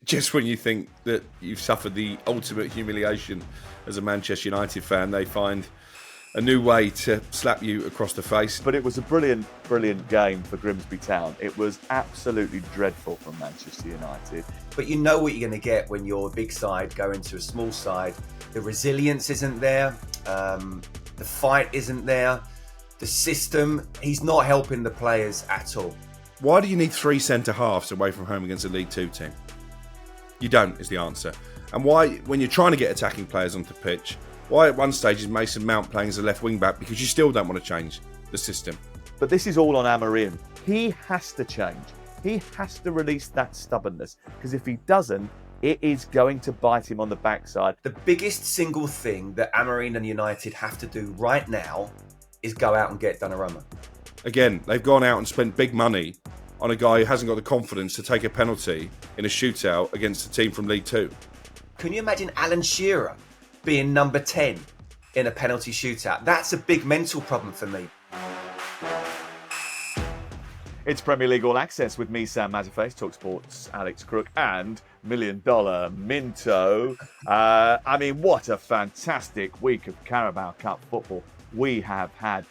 just when you think that you've suffered the ultimate humiliation as a Manchester United fan, they find a new way to slap you across the face. But it was a brilliant, brilliant game for Grimsby Town. It was absolutely dreadful from Manchester United. But you know what you're going to get when you're a big side going to a small side. The resilience isn't there. The fight isn't there. The system, he's not helping the players at all. Why do you need 3 centre-halves away from home against a League Two team? You don't, is the answer. And why, when you're trying to get attacking players onto the pitch, why at one stage is Mason Mount playing as a left wing-back? Because you still don't want to change the system. But this is all on Amorim. He has to change. He has to release that stubbornness. Because if he doesn't, it is going to bite him on the backside. The biggest single thing that Amorim and United have to do right now is go out and get Donnarumma. Again, they've gone out and spent big money on a guy who hasn't got the confidence to take a penalty in a shootout against a team from League Two. Can you imagine Alan Shearer being number 10 in a penalty shootout? That's a big mental problem for me. It's Premier League All Access with me, Sam Matterface, talkSPORT's Alex Crook and $1 Million Minto. What a fantastic week of Carabao Cup football we have had.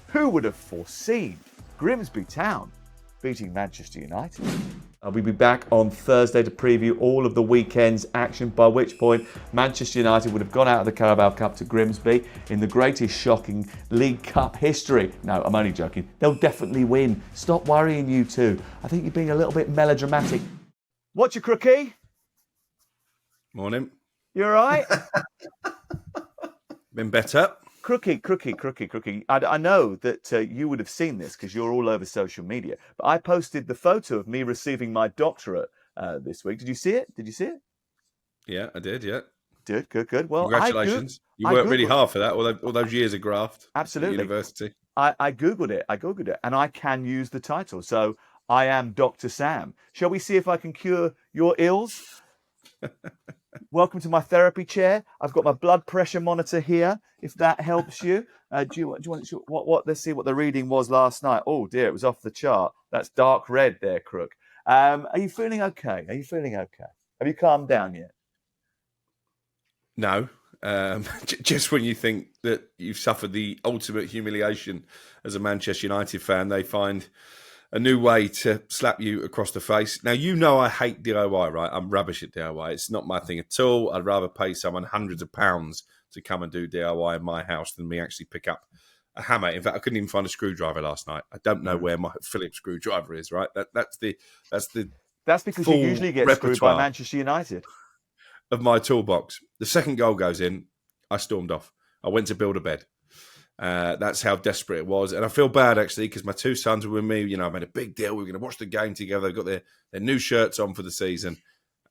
Who would have foreseen Grimsby Town beating Manchester United? We'll be back on Thursday to preview all of the weekend's action, by which point Manchester United would have gone out of the Carabao Cup to Grimsby in the greatest shocking League Cup history. No, I'm only joking. They'll definitely win. Stop worrying, you two. I think you're being a little bit melodramatic. What's your crookie? Morning. You all right? Been better. Crookie. I know that you would have seen this because you're all over social media, but I posted the photo of me receiving my doctorate this week. Did you see it? Yeah, I did, yeah. Good. Well, congratulations. You worked really hard for that, all those years of graft. Absolutely. At university. I Googled it, and I can use the title. So I am Dr. Sam. Shall we see if I can cure your ills? Welcome to my therapy chair. I've got my blood pressure monitor here, if that helps you. Do you want what? Let's see what the reading was last night. Oh dear, it was off the chart. That's dark red there, Crook. Are you feeling okay? Have you calmed down yet? No. Just when you think that you've suffered the ultimate humiliation as a Manchester United fan, they find a new way to slap you across the face. Now, you know I hate DIY, right? I'm rubbish at DIY. It's not my thing at all. I'd rather pay someone hundreds of pounds to come and do DIY in my house than me actually pick up a hammer. In fact, I couldn't even find a screwdriver last night. I don't know where my Phillips screwdriver is, right? That's because you usually get screwed by Manchester United. Of my toolbox. The second goal goes in, I stormed off. I went to build a bed. That's how desperate it was. And I feel bad, actually, because my 2 sons were with me. You know, I made a big deal. We were going to watch the game together. They've got their new shirts on for the season.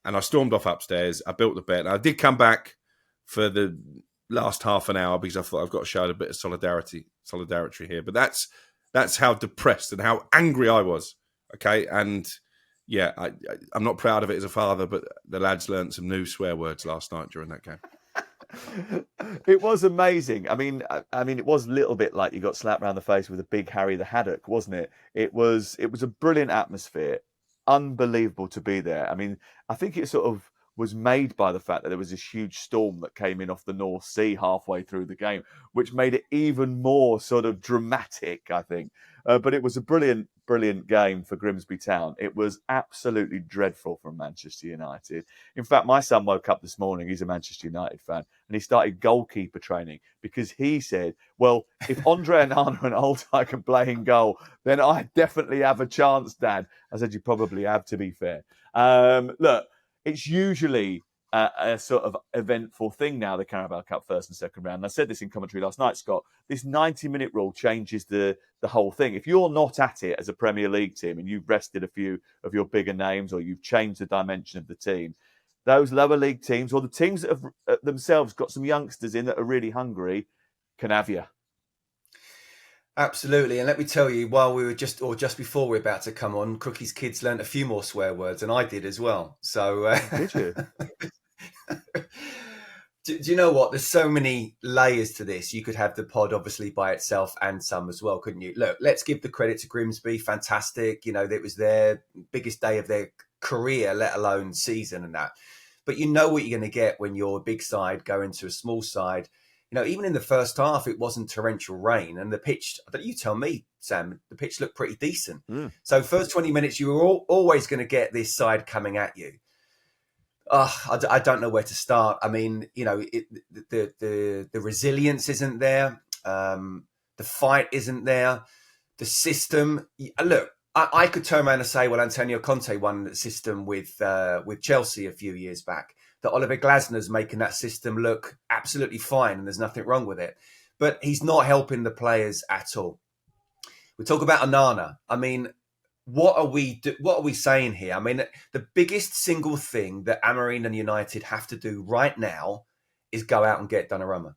And I stormed off upstairs. I built the bed. And I did come back for the last half an hour because I thought I've got to show a bit of solidarity here. But that's how depressed and how angry I was. Okay. And yeah, I'm not proud of it as a father, but the lads learnt some new swear words last night during that game. It was amazing. It was a little bit like you got slapped around the face with a big Harry the Haddock, wasn't it? It was a brilliant atmosphere. Unbelievable to be there. I think it sort of was made by the fact that there was this huge storm that came in off the North Sea halfway through the game, which made it even more sort of dramatic, I think. But it was a brilliant game for Grimsby Town. It was absolutely dreadful from Manchester United. In fact, my son woke up this morning, he's a Manchester United fan, and he started goalkeeper training because he said, well, if Andre Onana and Altay can play in goal, then I definitely have a chance, Dad. I said, you probably have, to be fair. Look, it's usually a sort of eventful thing now, the Carabao Cup first and second round. And I said this in commentary last night, Scott. This 90-minute rule changes the whole thing. If you're not at it as a Premier League team and you've rested a few of your bigger names or you've changed the dimension of the team, those lower league teams or the teams that have themselves got some youngsters in that are really hungry can have you. Absolutely. And let me tell you, while we were just before we were about to come on, Crookie's kids learnt a few more swear words, and I did as well. So, did you? Do you know what? There's so many layers to this. You could have the pod obviously by itself and some as well, couldn't you? Look, let's give the credit to Grimsby. Fantastic. You know, it was their biggest day of their career, let alone season and that. But you know what you're going to get when you're a big side going to a small side. You know, even in the first half, it wasn't torrential rain, and the pitch. You tell me, Sam. The pitch looked pretty decent. So first 20 minutes, you were always going to get this side coming at you. I don't know where to start. I mean, you know, the resilience isn't there. The fight isn't there. The system. Look, I could turn around and say, well, Antonio Conte won the system with Chelsea a few years back. That Oliver Glasner's making that system look absolutely fine, and there's nothing wrong with it. But he's not helping the players at all. We talk about Onana. I mean, what are we saying here? I mean, the biggest single thing that Amorim and United have to do right now is go out and get Donnarumma.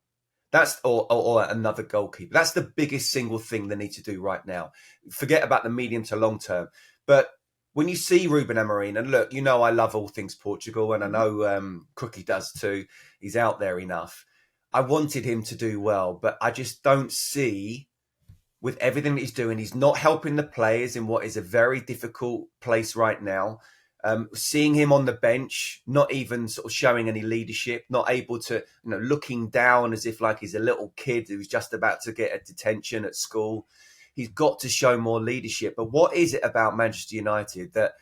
That's or another goalkeeper. That's the biggest single thing they need to do right now. Forget about the medium to long term. But when you see Ruben Amorim, and look, you know I love all things Portugal, and I know Crookie does too. He's out there enough. I wanted him to do well, but I just don't see, with everything that he's doing, he's not helping the players in what is a very difficult place right now. Seeing him on the bench, not even sort of showing any leadership, not able to, you know, looking down as if like he's a little kid who's just about to get a detention at school. He's got to show more leadership. But what is it about Manchester United that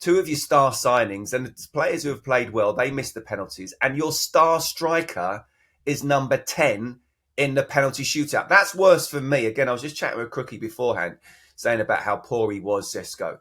two of your star signings and the players who have played well, they missed the penalties, and your star striker is number 10 in the penalty shootout? That's worse for me. Again, I was just chatting with Crookie beforehand, saying about how poor he was, Sesko,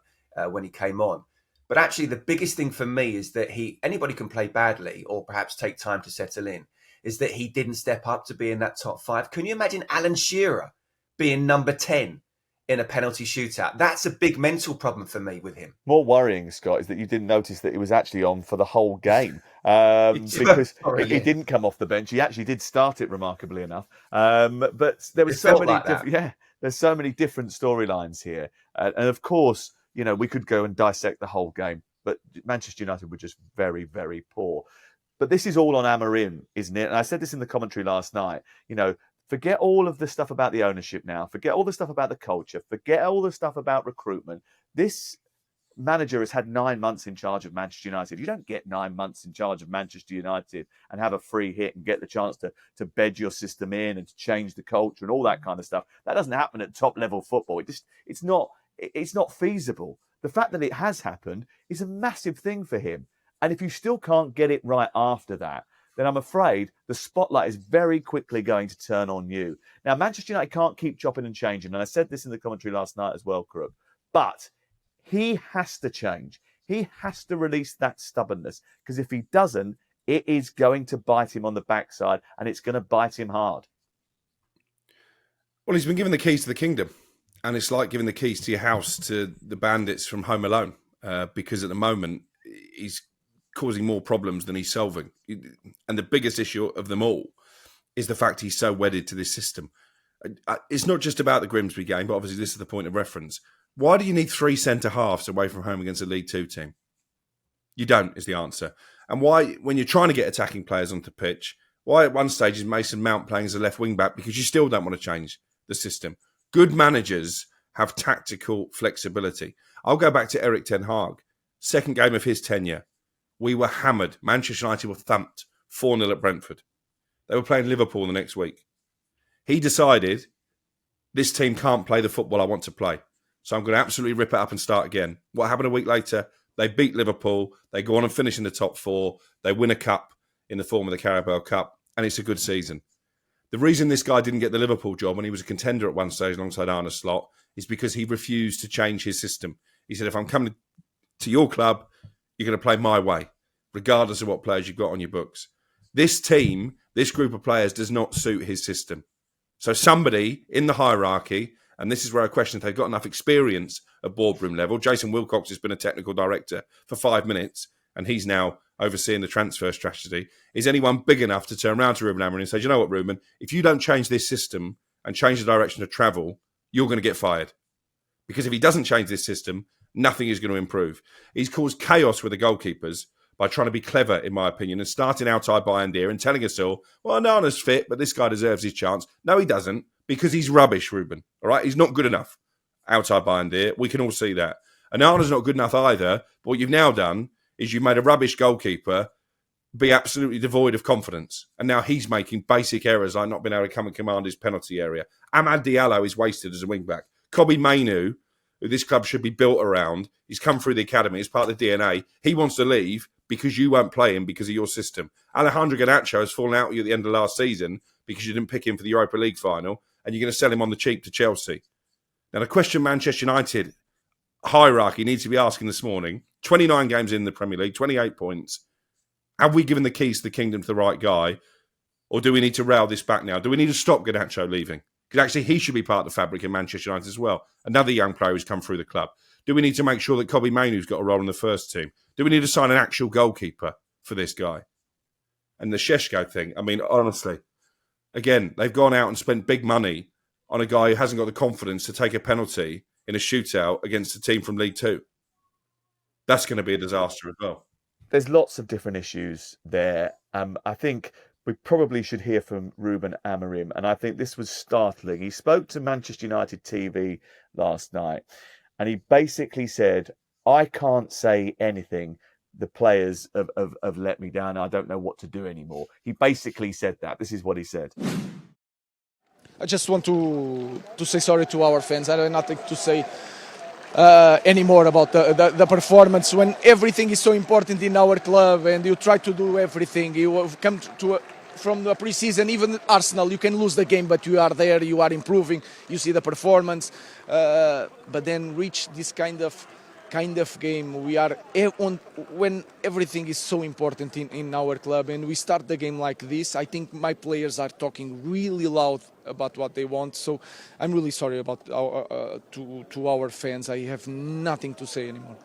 when he came on. But actually, the biggest thing for me is that anybody can play badly or perhaps take time to settle in, is that he didn't step up to be in that top 5. Can you imagine Alan Shearer being number 10 in a penalty shootout? That's a big mental problem for me with him. More worrying, Scott, is that you didn't notice that he was actually on for the whole game because he didn't come off the bench. He actually did start it, remarkably enough. But there was so many, there's so many different storylines here, and of course, you know, we could go and dissect the whole game, but Manchester United were just very, very poor. But this is all on Amorim, isn't it? And I said this in the commentary last night. You know, forget all of the stuff about the ownership now. Forget all the stuff about the culture. Forget all the stuff about recruitment. This manager has had 9 months in charge of Manchester United. You don't get 9 months in charge of Manchester United and have a free hit and get the chance to bed your system in and to change the culture and all that kind of stuff. That doesn't happen at top level football. It's not feasible. The fact that it has happened is a massive thing for him. And if you still can't get it right after that, then I'm afraid the spotlight is very quickly going to turn on you. Now, Manchester United can't keep chopping and changing. And I said this in the commentary last night as well, Crook. But he has to change. He has to release that stubbornness. Because if he doesn't, it is going to bite him on the backside, and it's going to bite him hard. Well, he's been given the keys to the kingdom. And it's like giving the keys to your house to the bandits from Home Alone. Because at the moment, he's causing more problems than he's solving. And the biggest issue of them all is the fact he's so wedded to this system. It's not just about the Grimsby game, but obviously this is the point of reference. Why do you need 3 centre-halves away from home against a League 2 team? You don't, is the answer. And why, when you're trying to get attacking players onto the pitch, why at one stage is Mason Mount playing as a left wing-back? Because you still don't want to change the system. Good managers have tactical flexibility. I'll go back to Erik ten Hag. Second game of his tenure. We were hammered. Manchester United were thumped 4-0 at Brentford. They were playing Liverpool the next week. He decided, this team can't play the football I want to play. So I'm going to absolutely rip it up and start again. What happened a week later? They beat Liverpool. They go on and finish in the top 4. They win a cup in the form of the Carabao Cup. And it's a good season. The reason this guy didn't get the Liverpool job when he was a contender at one stage alongside Arne Slot is because he refused to change his system. He said, if I'm coming to your club, you're going to play my way, regardless of what players you've got on your books. This team, this group of players does not suit his system. So somebody in the hierarchy, and this is where I question if they've got enough experience at boardroom level. Jason Wilcox has been a technical director for 5 minutes, and he's now overseeing the transfer strategy. Is anyone big enough to turn around to Ruben Amorim and say, you know what, Ruben, if you don't change this system and change the direction of travel, you're going to get fired. Because if he doesn't change this system, nothing is going to improve. He's caused chaos with the goalkeepers by trying to be clever, in my opinion, and starting Altay Bayindir and telling us all, well, Nana's fit, but this guy deserves his chance. No, he doesn't, because he's rubbish, Ruben. All right? He's not good enough. Altay Bayindir, we can all see that. Onana's not good enough either. But what you've now done is you've made a rubbish goalkeeper be absolutely devoid of confidence. And now he's making basic errors like not being able to come and command his penalty area. Amad Diallo is wasted as a wing-back. Kobbie Mainoo, who this club should be built around, he's come through the academy as part of the DNA. He wants to leave because you won't play him because of your system. Alejandro Garnacho has fallen out with you at the end of last season because you didn't pick him for the Europa League final, and you're going to sell him on the cheap to Chelsea. Now, the question Manchester United hierarchy needs to be asking this morning, 29 games in the Premier League, 28 points, have we given the keys to the kingdom to the right guy, or do we need to rail this back now? Do we need to stop Garnacho leaving? Because actually he should be part of the fabric in Manchester United as well. Another young player who's come through the club. Do we need to make sure that Kobbie Mainoo's got a role in the first team? Do we need to sign an actual goalkeeper for this guy? And the Sesko thing, I mean, honestly, again, they've gone out and spent big money on a guy who hasn't got the confidence to take a penalty in a shootout against a team from League Two. That's going to be a disaster as well. There's lots of different issues there. I think we probably should hear from Ruben Amorim, and I think this was startling. He spoke to Manchester United TV last night, and he basically said, I can't say anything. The players have let me down. I don't know what to do anymore. He basically said that. This is what he said. I just want to say sorry to our fans. I have nothing to say anymore about the performance when everything is so important in our club and you try to do everything. You have come from the pre-season, even Arsenal, you can lose the game, but you are there, you are improving, you see the performance. But then reach this kind of game, we are when everything is so important in our club and we start the game like this. I think my players are talking really loud about what they want, so I'm really sorry about to our fans. I have nothing to say anymore.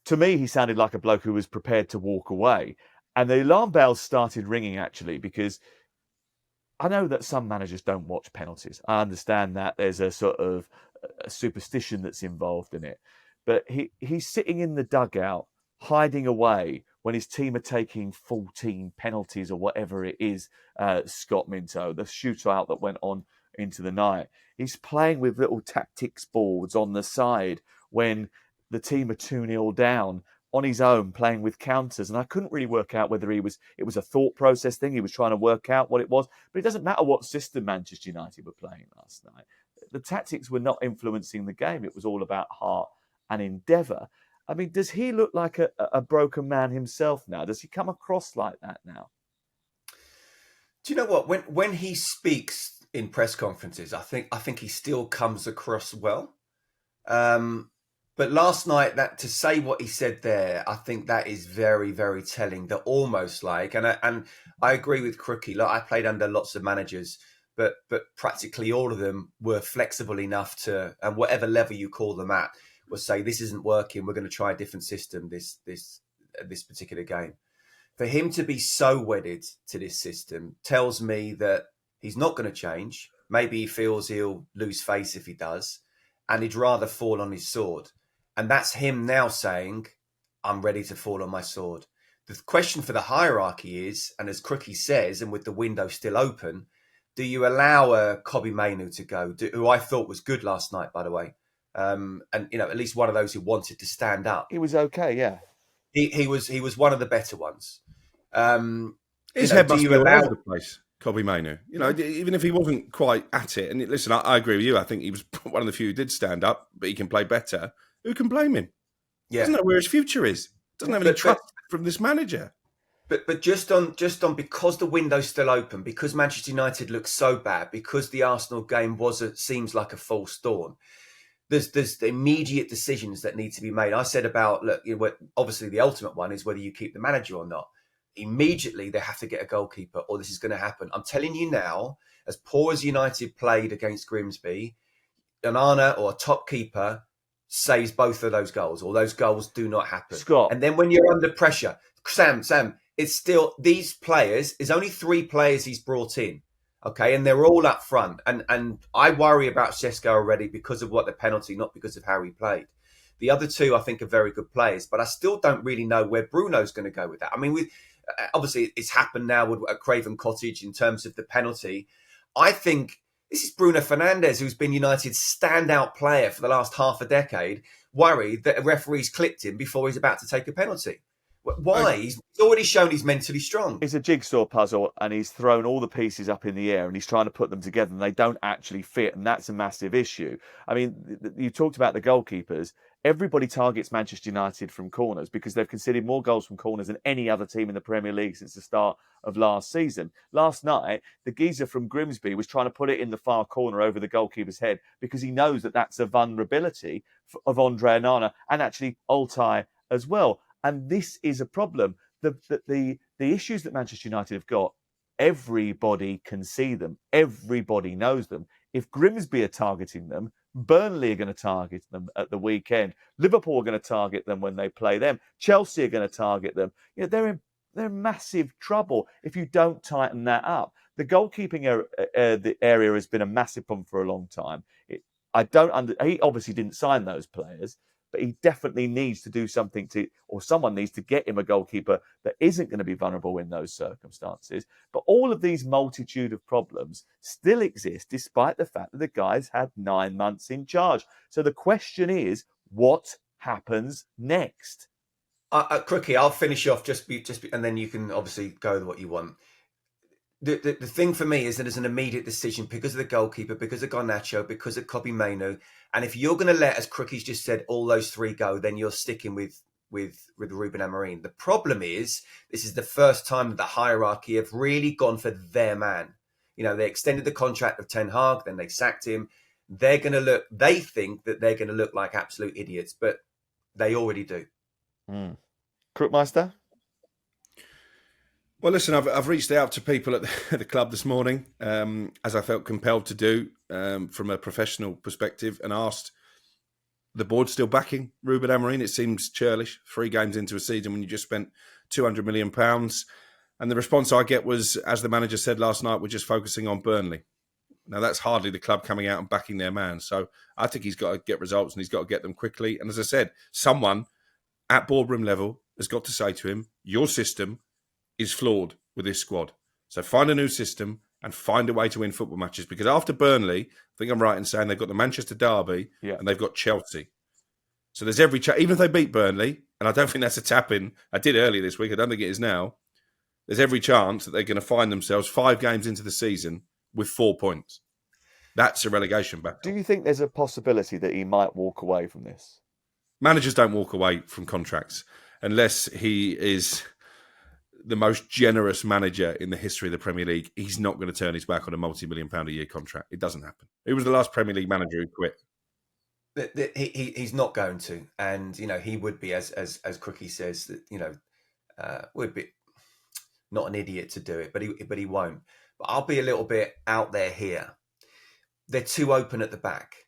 To me, he sounded like a bloke who was prepared to walk away, and the alarm bells started ringing actually, because I know that some managers don't watch penalties. I understand that there's a sort of a superstition that's involved in it. But he's sitting in the dugout, hiding away when his team are taking 14 penalties or whatever it is, Scott Minto, the shootout that went on into the night. He's playing with little tactics boards on the side when the team are 2-0 down, on his own, playing with counters. And I couldn't really work out whether it was a thought process thing. He was trying to work out what it was. But it doesn't matter what system Manchester United were playing last night. The tactics were not influencing the game. It was all about heart and endeavour. I mean, does he look like a broken man himself now? Does he come across like that now? Do you know what? When he speaks in press conferences, I think he still comes across well. But last night, that to say what he said there, I think that is very, very telling. That almost like, and I agree with Crookie. Like, I played under lots of managers, but practically all of them were flexible enough to, and whatever level you call them at, will say this isn't working. We're going to try a different system this particular game. For him to be so wedded to this system tells me that he's not going to change. Maybe he feels he'll lose face if he does, and he'd rather fall on his sword. And that's him now saying, I'm ready to fall on my sword. The question for the hierarchy is, and as Crookie says, and with the window still open, do you allow Kobbie Mainoo to go, who I thought was good last night, by the way? And at least one of those who wanted to stand up. He was okay, yeah. He was one of the better ones. His head must be all over the place, Kobbie Mainoo. Even if he wasn't quite at it. And listen, I agree with you. I think he was one of the few who did stand up, but he can play better. Who can blame him? Yeah. Doesn't know where his future is. Doesn't have any trust from this manager. But just on because the window's still open, because Manchester United looks so bad, because the Arsenal game seems like a false dawn. There's the immediate decisions that need to be made. I said about, look, obviously the ultimate one is whether you keep the manager or not. Immediately they have to get a goalkeeper, or this is going to happen. I'm telling you now, as poor as United played against Grimsby, Onana or a top keeper saves both of those goals, or those goals do not happen. Scott. And then when you're under pressure, Sam, it's still these players. There's only 3 players he's brought in. Okay, and they're all up front. And I worry about Sesko already because of the penalty, not because of how he played. The other 2, I think, are very good players, but I still don't really know where Bruno's going to go with that. I mean, obviously, it's happened now at Craven Cottage in terms of the penalty. I think This is Bruno Fernandes, who's been United's standout player for the last half a decade, worried that a referee's clipped him before he's about to take a penalty. Why? He's already shown he's mentally strong. It's a jigsaw puzzle, and he's thrown all the pieces up in the air and he's trying to put them together, and they don't actually fit, and that's a massive issue. I mean, you talked about the goalkeepers. Everybody targets Manchester United from corners because they've conceded more goals from corners than any other team in the Premier League since the start of last season. Last night, the geezer from Grimsby was trying to put it in the far corner over the goalkeeper's head because he knows that that's a vulnerability of Andre Onana and actually Altay as well. And this is a problem. The issues that Manchester United have got, everybody can see them. Everybody knows them. If Grimsby are targeting them, Burnley are going to target them at the weekend. Liverpool are going to target them when they play them. Chelsea are going to target them. You know, they're in massive trouble if you don't tighten that up. The goalkeeping area has been a massive problem for a long time. He obviously didn't sign those players, but he definitely needs to do something or someone needs to get him a goalkeeper that isn't going to be vulnerable in those circumstances. But all of these multitude of problems still exist despite the fact that the guy's had 9 months in charge. So the question is, what happens next? Crookie, I'll finish off and then you can obviously go with what you want. The thing for me is that it's an immediate decision because of the goalkeeper, because of Garnacho, because of Kobbie Mainoo. And if you're going to let, as Crookie's just said, all those three go, then you're sticking with Ruben Amorim. The problem is, this is the first time that the hierarchy have really gone for their man. You know, they extended the contract of Ten Hag, then they sacked him. They think that they're going to look like absolute idiots, but they already do. Crookmeister? Well, listen, I've reached out to people at the club this morning, as I felt compelled to do from a professional perspective, and asked the board still backing Ruben Amorim. It seems churlish, 3 games into a season when you just spent £200 million. And the response I get was, as the manager said last night, we're just focusing on Burnley. Now, that's hardly the club coming out and backing their man. So I think he's got to get results and he's got to get them quickly. And as I said, someone at boardroom level has got to say to him, your system is flawed with this squad. So find a new system and find a way to win football matches. Because after Burnley, I think I'm right in saying they've got the Manchester Derby and they've got Chelsea. So there's every chance, even if they beat Burnley, and I don't think that's a tap-in, I did earlier this week, I don't think it is now, there's every chance that they're going to find themselves 5 games into the season with 4 points. That's a relegation battle. Do you think there's a possibility that he might walk away from this? Managers don't walk away from contracts unless he is the most generous manager in the history of the Premier League. He's not going to turn his back on a multi-million-pound a year contract. It doesn't happen. Who was the last Premier League manager who quit? He's not going to, and you know he would be, as Crookie says, that you know would be not an idiot to do it, but he won't. But I'll be a little bit out there here. They're too open at the back.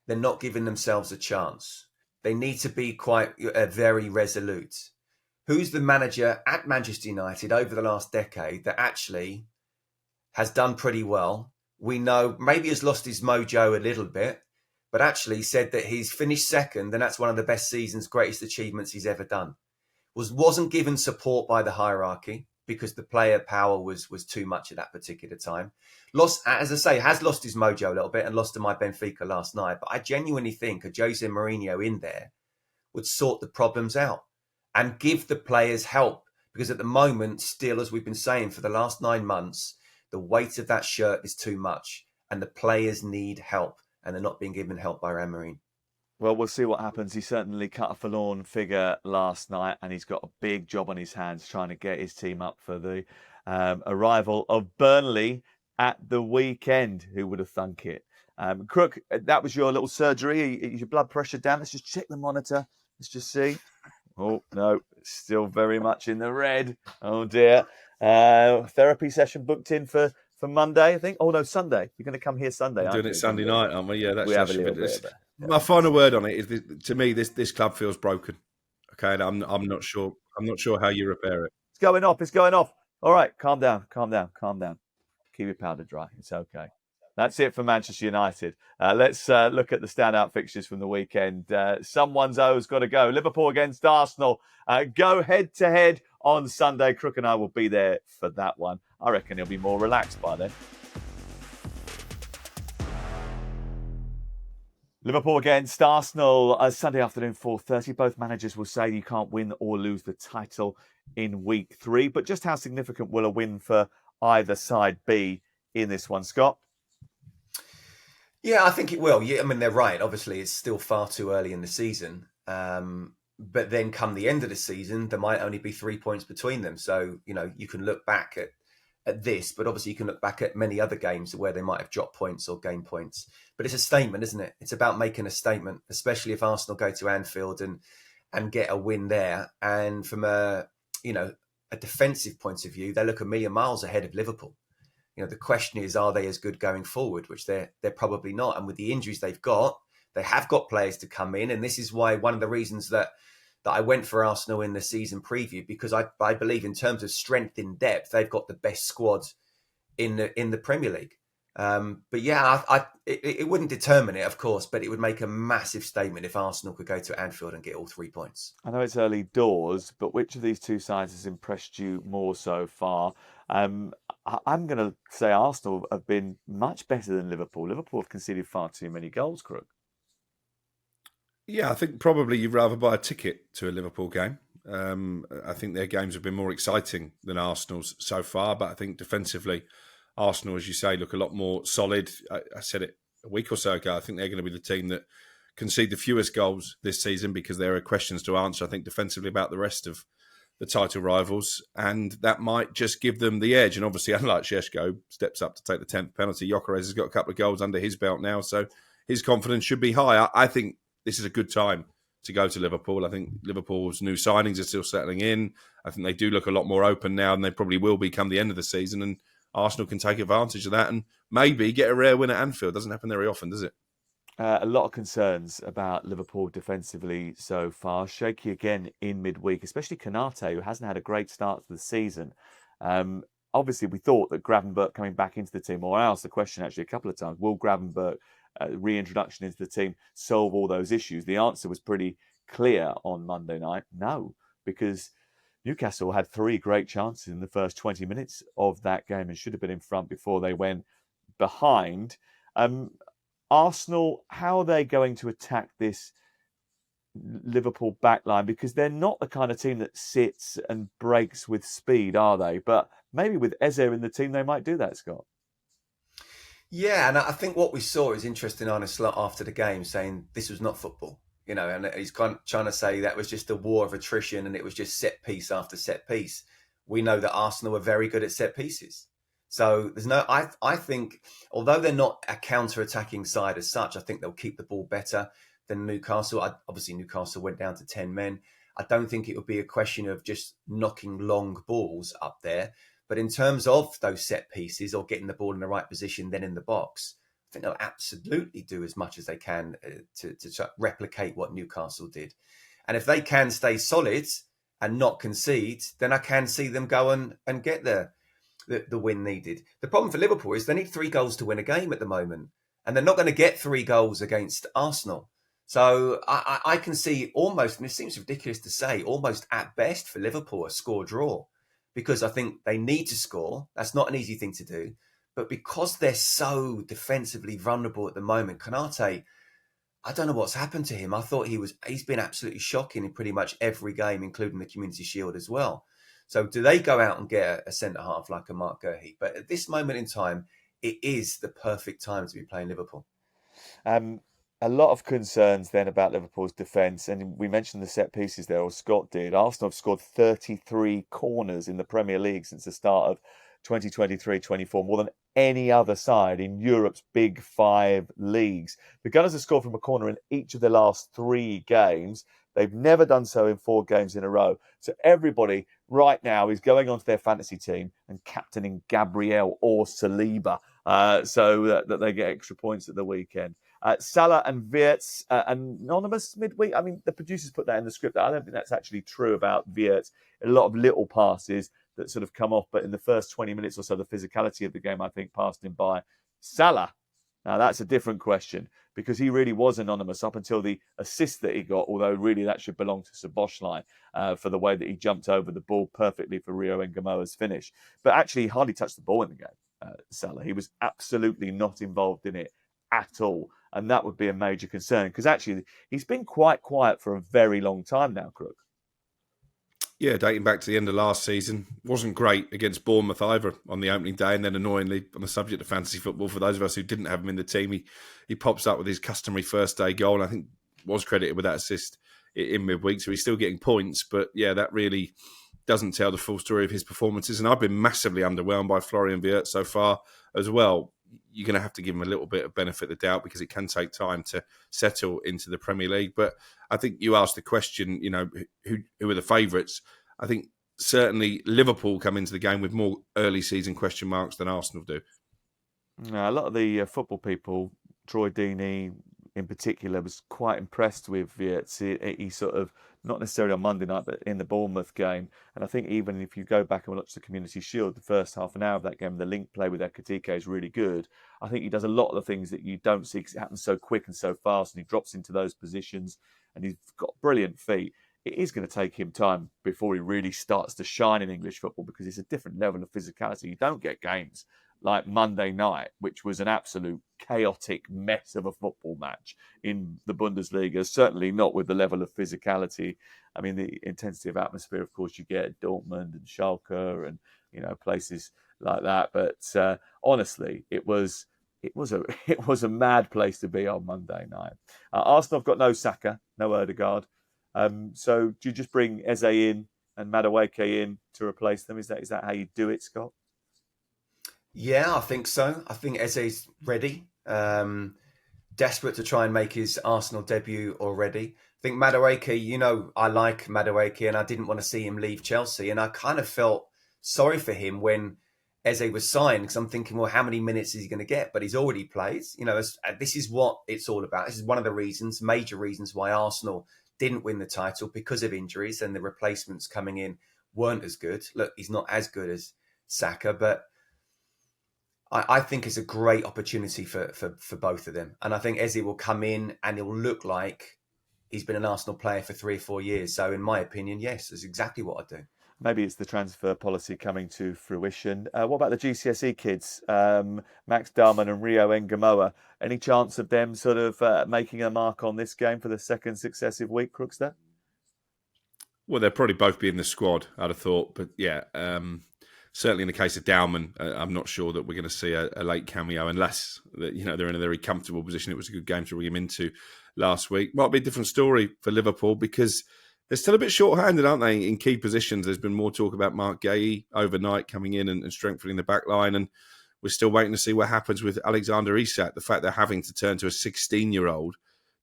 They're not giving themselves a chance. They need to be quite very resolute. Who's the manager at Manchester United over the last decade that actually has done pretty well? We know maybe has lost his mojo a little bit, but actually said that he's finished second and that's one of the best seasons, greatest achievements he's ever done. Wasn't given support by the hierarchy because the player power was too much at that particular time. Lost, as I say, has lost his mojo a little bit and lost to my Benfica last night. But I genuinely think a Jose Mourinho in there would sort the problems out and give the players help. Because at the moment, still, as we've been saying for the last 9 months, the weight of that shirt is too much and the players need help and they're not being given help by Amorim. Well, we'll see what happens. He certainly cut a forlorn figure last night and he's got a big job on his hands trying to get his team up for the arrival of Burnley at the weekend. Who would have thunk it? Crook, that was your little surgery. Is your blood pressure down? Let's just check the monitor. Let's just see. Oh, no, it's still very much in the red. Oh, dear. Therapy session booked in for Monday, I think. Oh, no, Sunday. You're going to come here Sunday, We're doing it Sunday night, aren't we? Yeah, that's we have a little bit of that. My final word on it is that, to me, this club feels broken. Okay, and I'm not sure. I'm not sure how you repair it. It's going off. It's going off. All right, calm down. Keep your powder dry. It's okay. That's it for Manchester United. Let's look at the standout fixtures from the weekend. Someone's O's got to go. Liverpool against Arsenal. Go head-to-head on Sunday. Crook and I will be there for that one. I reckon he'll be more relaxed by then. Liverpool against Arsenal, Sunday afternoon, 4:30. Both managers will say you can't win or lose the title in week 3. But just how significant will a win for either side be in this one, Scott? Yeah, I think it will. Yeah, I mean, they're right. Obviously, it's still far too early in the season. But then come the end of the season, there might only be 3 points between them. So, you can look back at this, but obviously you can look back at many other games where they might have dropped points or gained points. But it's a statement, isn't it? It's about making a statement, especially if Arsenal go to Anfield and get a win there. And from a defensive point of view, they look a million miles ahead of Liverpool. The question is, are they as good going forward? Which they're probably not. And with the injuries they've got, they have got players to come in. And this is why one of the reasons that I went for Arsenal in the season preview, because I believe in terms of strength in depth, they've got the best squad in the Premier League. But yeah, it wouldn't determine it, of course, but it would make a massive statement if Arsenal could go to Anfield and get all 3 points. I know it's early doors, but which of these two sides has impressed you more so far? I'm going to say Arsenal have been much better than Liverpool. Liverpool have conceded far too many goals, Crook. Yeah, I think probably you'd rather buy a ticket to a Liverpool game. I think their games have been more exciting than Arsenal's so far, but I think defensively, Arsenal, as you say, look a lot more solid. I said it a week or so ago. I think they're going to be the team that concede the fewest goals this season because there are questions to answer, I think, defensively about the rest of the title rivals, and that might just give them the edge. And obviously, unlike Sesko, steps up to take the 10th penalty. Gyökeres has got a couple of goals under his belt now, so his confidence should be high. I think this is a good time to go to Liverpool. I think Liverpool's new signings are still settling in. I think they do look a lot more open now than they probably will be come the end of the season, and Arsenal can take advantage of that and maybe get a rare win at Anfield. Doesn't happen very often, does it? A lot of concerns about Liverpool defensively so far. Shaky again in midweek, especially Konate, who hasn't had a great start to the season. Obviously, we thought that Gravenberch coming back into the team, or I asked the question actually a couple of times, will Gravenberch reintroduction into the team solve all those issues? The answer was pretty clear on Monday night. No, because Newcastle had 3 great chances in the first 20 minutes of that game and should have been in front before they went behind. Arsenal, how are they going to attack this Liverpool backline? Because they're not the kind of team that sits and breaks with speed, are they? But maybe with Eze in the team, they might do that, Scott. Yeah, and I think what we saw is interesting. Arne Slot after the game saying this was not football, and he's kind of trying to say that was just a war of attrition and it was just set piece after set piece. We know that Arsenal are very good at set pieces. So there's no, I think, although they're not a counter-attacking side as such, I think they'll keep the ball better than Newcastle. Obviously, Newcastle went down to 10 men. I don't think it would be a question of just knocking long balls up there. But in terms of those set pieces or getting the ball in the right position, then in the box, I think they'll absolutely do as much as they can to replicate what Newcastle did. And if they can stay solid and not concede, then I can see them go and get the win needed. The problem for Liverpool is they need 3 goals to win a game at the moment, and they're not going to get 3 goals against Arsenal. So I can see almost, and it seems ridiculous to say, almost at best for Liverpool, a score draw, because I think they need to score. That's not an easy thing to do. But because they're so defensively vulnerable at the moment, Konate, I don't know what's happened to him. I thought he's been absolutely shocking in pretty much every game, including the Community Shield as well. So do they go out and get a centre-half like a Mark Gurhey? But at this moment in time, it is the perfect time to be playing Liverpool. A lot of concerns then about Liverpool's defence. And we mentioned the set pieces there, or Scott did. Arsenal have scored 33 corners in the Premier League since the start of 2023-24, more than any other side in Europe's big 5 leagues. The Gunners have scored from a corner in each of the last 3 games. They've never done so in 4 games in a row. So everybody right now is going onto their fantasy team and captaining Gabriel or Saliba so that they get extra points at the weekend. Salah and Wirtz, anonymous midweek. I mean, the producers put that in the script. I don't think that's actually true about Wirtz. A lot of little passes that sort of come off, but in the first 20 minutes or so, the physicality of the game, I think, passed him by. Salah, now that's a different question, because he really was anonymous up until the assist that he got, although really that should belong to Szoboszlai for the way that he jumped over the ball perfectly for Rio Ngamoa's finish. But actually, he hardly touched the ball in the game, Salah. He was absolutely not involved in it at all. and that would be a major concern because actually he's been quite quiet for a very long time now, Crook. Yeah, dating back to the end of last season. Wasn't great against Bournemouth either on the opening day. And then annoyingly, on the subject of fantasy football, for those of us who didn't have him in the team, he pops up with his customary first day goal. And I think was credited with that assist in midweek. So he's still getting points. But yeah, that really doesn't tell the full story of his performances. And I've been massively underwhelmed by Florian Wirtz so far as well. You're going to have to give him a little bit of benefit of the doubt because it can take time to settle into the Premier League. But I think you asked the question, who are the favourites? I think certainly Liverpool come into the game with more early season question marks than Arsenal do. A lot of the football people, Troy Deeney in particular, was quite impressed with Wirtz. He sort of, not necessarily on Monday night, but in the Bournemouth game. And I think even if you go back and watch the Community Shield, the first half an hour of that game, the link play with Ekitike is really good. I think he does a lot of the things that you don't see because it happens so quick and so fast, and he drops into those positions, and he's got brilliant feet. It is going to take him time before he really starts to shine in English football because it's a different level of physicality. You don't get games like Monday night, which was an absolute chaotic mess of a football match in the Bundesliga, certainly not with the level of physicality. I mean, the intensity of atmosphere, of course, you get at Dortmund and Schalke and, places like that. But honestly, it was a mad place to be on Monday night. Arsenal have got no Saka, no Ødegaard. So do you just bring Eze in and Madueke in to replace them? Is that how you do it, Scott? Yeah, I think so. I think Eze's ready. Desperate to try and make his Arsenal debut already. I think Madueke, I like Madueke and I didn't want to see him leave Chelsea. And I kind of felt sorry for him when Eze was signed because I'm thinking, well, how many minutes is he going to get? But he's already played. This is what it's all about. This is one of the major reasons why Arsenal didn't win the title because of injuries and the replacements coming in weren't as good. Look, he's not as good as Saka, but I think it's a great opportunity for both of them. And I think Eze will come in and he'll look like he's been an Arsenal player for 3 or 4 years. So in my opinion, yes, that's exactly what I do. Maybe it's the transfer policy coming to fruition. What about the GCSE kids, Max Darman and Rio Ngamoa? Any chance of them sort of making a mark on this game for the second successive week, Crookster? Well, they'll probably both be in the squad, I'd have thought. But yeah, certainly in the case of Dowman, I'm not sure that we're going to see a late cameo unless they're in a very comfortable position. It was a good game to bring him into last week. Might be a different story for Liverpool because they're still a bit short-handed, aren't they, in key positions? There's been more talk about Mark Guéhi overnight coming in and strengthening the back line, and we're still waiting to see what happens with Alexander Isak. The fact they're having to turn to a 16-year-old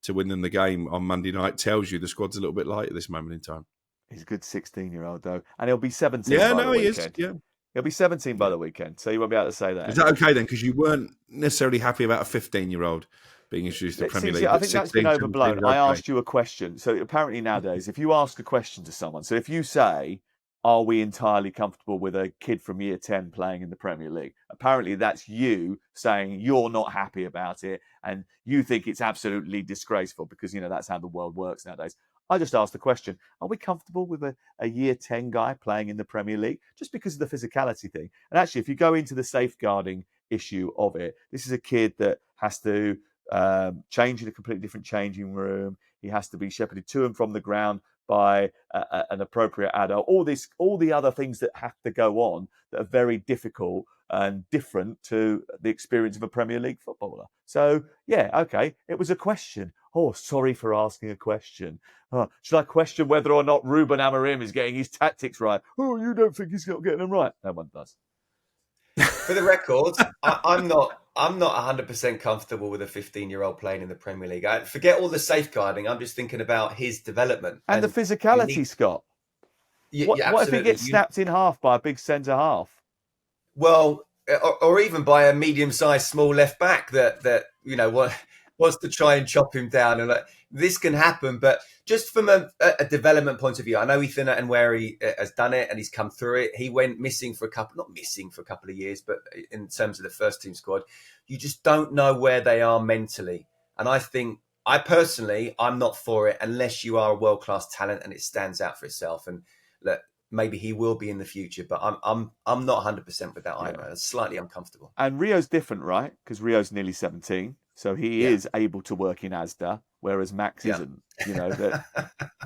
to win them the game on Monday night tells you the squad's a little bit light at this moment in time. He's a good 16-year-old, though. And he'll be 17 by the he weekend. is. Yeah. He'll be 17 by the weekend, so you won't be able to say that. Is that okay then? Because you weren't necessarily happy about a 15-year-old being introduced to the Premier League. I think that's been overblown. I asked you a question. So apparently nowadays, if you ask a question to someone, so if you say, are we entirely comfortable with a kid from year 10 playing in the Premier League? Apparently that's you saying you're not happy about it and you think it's absolutely disgraceful because, that's how the world works nowadays. I just asked the question, are we comfortable with a year 10 guy playing in the Premier League? Just because of the physicality thing. And actually, if you go into the safeguarding issue of it, this is a kid that has to change in a completely different changing room. He has to be shepherded to and from the ground by an appropriate adult. All the other things that have to go on that are very difficult and different to the experience of a Premier League footballer. So, yeah, okay, it was a question. Oh, sorry for asking a question. Should I question whether or not Ruben Amorim is getting his tactics right? Oh, you don't think he's not getting them right? No one does. For the record, I'm not 100% comfortable with a 15-year-old playing in the Premier League. Forget all the safeguarding. I'm just thinking about his development. And the physicality, Scott. What if he gets snapped in half by a big centre half? Well, or even by a medium-sized small left back that wants to try and chop him down. And this can happen, but just from a development point of view, I know Ethan and Wary has done it and he's come through it. He went missing for not missing for a couple of years, but in terms of the first team squad, you just don't know where they are mentally. And I personally, I'm not for it unless you are a world-class talent and it stands out for itself. And look, maybe he will be in the future, but I'm not 100% with that either. It's slightly uncomfortable. And Rio's different, right? Because Rio's nearly 17. So he is able to work in Asda, whereas Max isn't. You know that.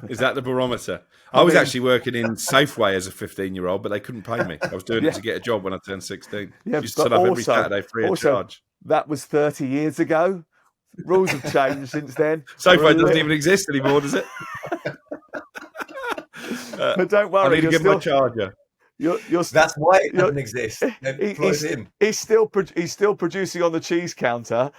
Is that the barometer? I was actually working in Safeway as a 15-year-old, but they couldn't pay me. I was doing it to get a job when I turned 16. Yeah, Used to turn up every Saturday free of charge. That was 30 years ago. Rules have changed since then. Safeway doesn't even exist anymore, does it? But don't worry, I need to give my charger. That's why it doesn't exist. He's still producing on the cheese counter.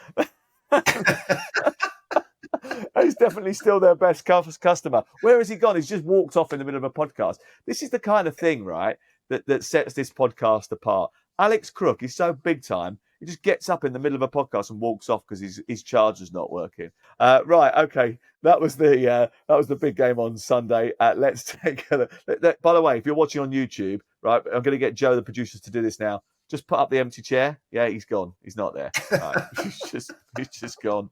He's definitely still their best customer. Where has he gone? He's just walked off in the middle of a podcast. This is the kind of thing, right, that sets this podcast apart. Alex Crook, he's so big time. He just gets up in the middle of a podcast and walks off because his charger's not working. Right, okay. That was the big game on Sunday. Let's take a look. By the way, if you're watching on YouTube, right, I'm going to get Joe, the producers, to do this now. Just put up the empty chair. Yeah, he's gone. He's not there. Right. he's just gone.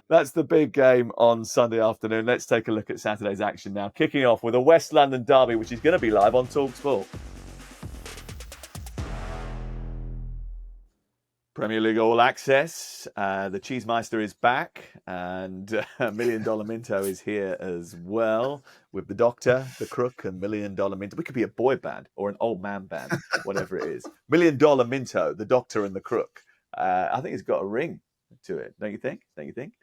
That's the big game on Sunday afternoon. Let's take a look at Saturday's action now. Kicking off with a West London derby, which is going to be live on talkSPORT. Premier League All Access. The Cheesemeister is back, and $1 Million Minto is here as well with the Doctor, the Crook, and $1 Million Minto. We could be a boy band or an old man band, whatever it is. $1 Million Minto, the Doctor, and the Crook. I think it's got a ring to it, don't you think?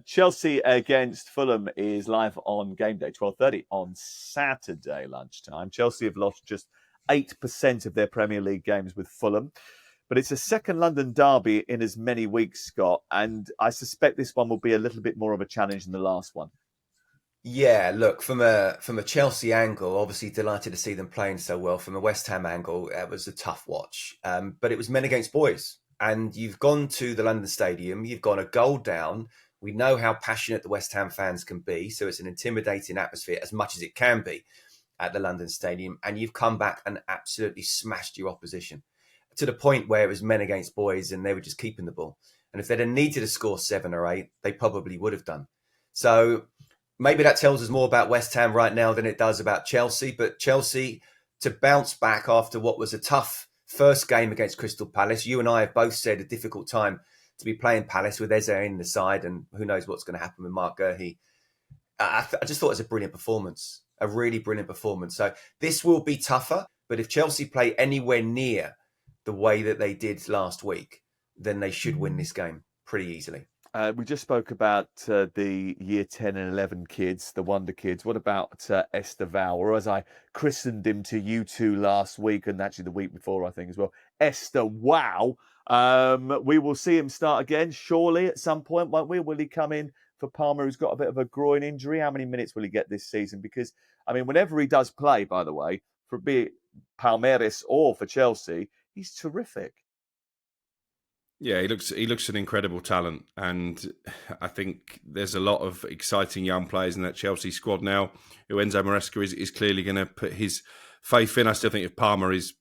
Chelsea against Fulham is live on game day, 12:30 on Saturday lunchtime. Chelsea have lost just 8% of their Premier League games with Fulham. But it's a second London derby in as many weeks, Scott, and I suspect this one will be a little bit more of a challenge than the last one. Yeah, look, from a Chelsea angle, obviously delighted to see them playing so well. From a West Ham angle, it was a tough watch. But it was men against boys. And you've gone to the London Stadium, you've gone a goal down. We know how passionate the West Ham fans can be, so it's an intimidating atmosphere as much as it can be at the London Stadium. And you've come back and absolutely smashed your opposition, to the point where it was men against boys and they were just keeping the ball. And if they'd have needed to score 7 or 8, they probably would have done. So maybe that tells us more about West Ham right now than it does about Chelsea. But Chelsea, to bounce back after what was a tough first game against Crystal Palace, you and I have both said a difficult time to be playing Palace with Eze in the side, and who knows what's going to happen with Mark Gurhey. I just thought it was a brilliant performance, a really brilliant performance. So this will be tougher, but if Chelsea play anywhere near the way that they did last week, then they should win this game pretty easily. We just spoke about the year 10 and 11 kids, the Wonder Kids. What about Esteval, or as I christened him to you two last week, and actually the week before, I think, as well, Esther Wow. We will see him start again, surely, at some point, won't we? Will he come in for Palmer, who's got a bit of a groin injury? How many minutes will he get this season? Because, I mean, whenever he does play, by the way, for be it Palmeiras or for Chelsea, he's terrific. Yeah, he looks an incredible talent, and I think there's a lot of exciting young players in that Chelsea squad now. Who Enzo Maresca is clearly going to put his faith in. I still think if Palmer is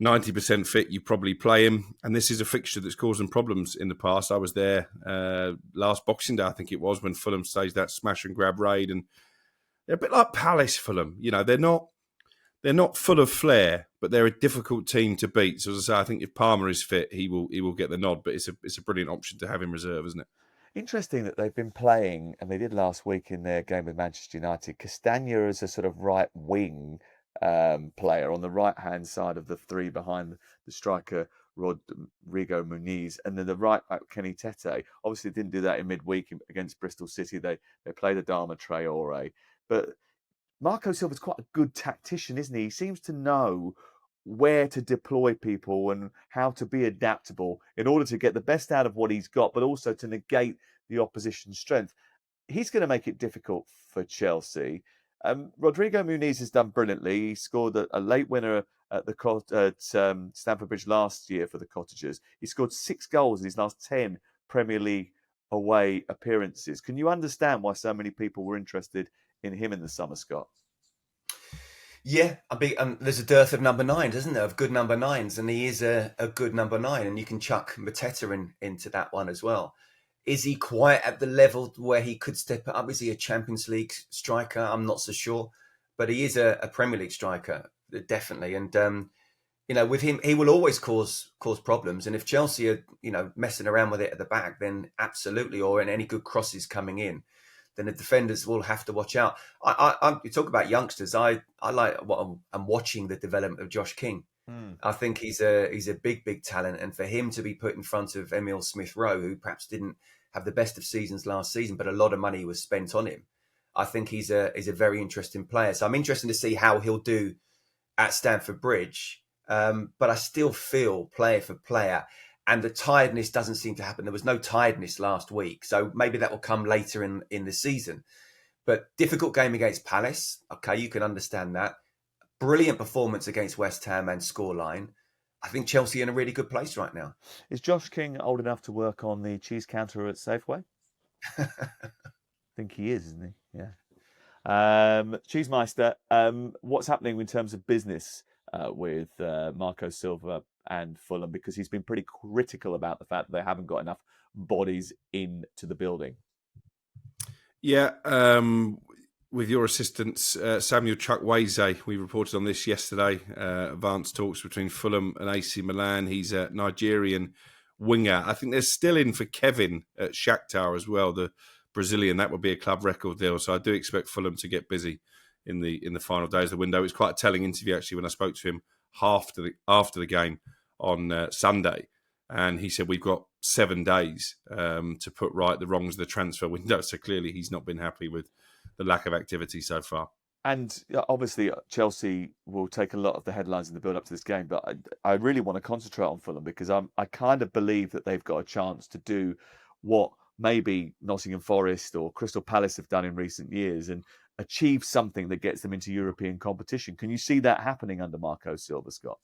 90% fit, you probably play him. And this is a fixture that's caused them problems in the past. I was there last Boxing Day, I think it was, when Fulham staged that smash and grab raid, and they're a bit like Palace. Fulham, you know, they're not full of flair, but they're a difficult team to beat. So as I say, I think if Palmer is fit, he will get the nod. But it's a brilliant option to have in reserve, isn't it? Interesting that they've been playing, and they did last week in their game with Manchester United, Castagna as a sort of right wing player on the right hand side of the three behind the striker Rodrigo Muniz, and then the right back Kenny Tete. Obviously, didn't do that in midweek against Bristol City. They played Adama Traore, but Marco Silva's quite a good tactician, isn't he? He seems to know where to deploy people and how to be adaptable in order to get the best out of what he's got, but also to negate the opposition's strength. He's going to make it difficult for Chelsea. Rodrigo Muniz has done brilliantly. He scored a late winner at Stamford Bridge last year for the Cottagers. He scored 6 goals in his last 10 Premier League away appearances. Can you understand why so many people were interested in him in the summer, Scott? Yeah, there's a dearth of number 9s, isn't there, of good number 9s, and he is a good number 9, and you can chuck Mateta into that one as well. Is he quite at the level where he could step up? Is he a Champions League striker? I'm not so sure, but he is a Premier League striker, definitely. And with him, he will always cause problems. And if Chelsea are, messing around with it at the back, then absolutely, or in any good crosses coming in, then the defenders will have to watch out. You talk about youngsters. I like what I'm watching the development of Josh King. I think he's a big talent, and for him to be put in front of Emile Smith-Rowe, who perhaps didn't have the best of seasons last season, but a lot of money was spent on him. I think he's a very interesting player. So I'm interested to see how he'll do at Stamford Bridge. But I still feel player for player, and the tiredness doesn't seem to happen. There was no tiredness last week, so maybe that will come later in the season. But difficult game against Palace. Okay, you can understand that. Brilliant performance against West Ham and scoreline. I think Chelsea are in a really good place right now. Is Josh King old enough to work on the cheese counter at Safeway? I think he is, isn't he? Yeah. Cheesemeister, what's happening in terms of business with Marco Silva and Fulham? Because he's been pretty critical about the fact that they haven't got enough bodies into the building. Yeah, with your assistance, Samuel Chukwueze, we reported on this yesterday. Advanced talks between Fulham and AC Milan. He's a Nigerian winger. I think they're still in for Kevin at Shakhtar as well, the Brazilian. That would be a club record deal. So I do expect Fulham to get busy in the final days of the window. It was quite a telling interview actually when I spoke to him after the game on Sunday, and he said we've got 7 days to put right the wrongs of the transfer window. So clearly he's not been happy with the lack of activity so far. And obviously Chelsea will take a lot of the headlines in the build up to this game, but I really want to concentrate on Fulham because I kind of believe that they've got a chance to do what maybe Nottingham Forest or Crystal Palace have done in recent years and achieve something that gets them into European competition. Can you see that happening under Marco Silva, Scott?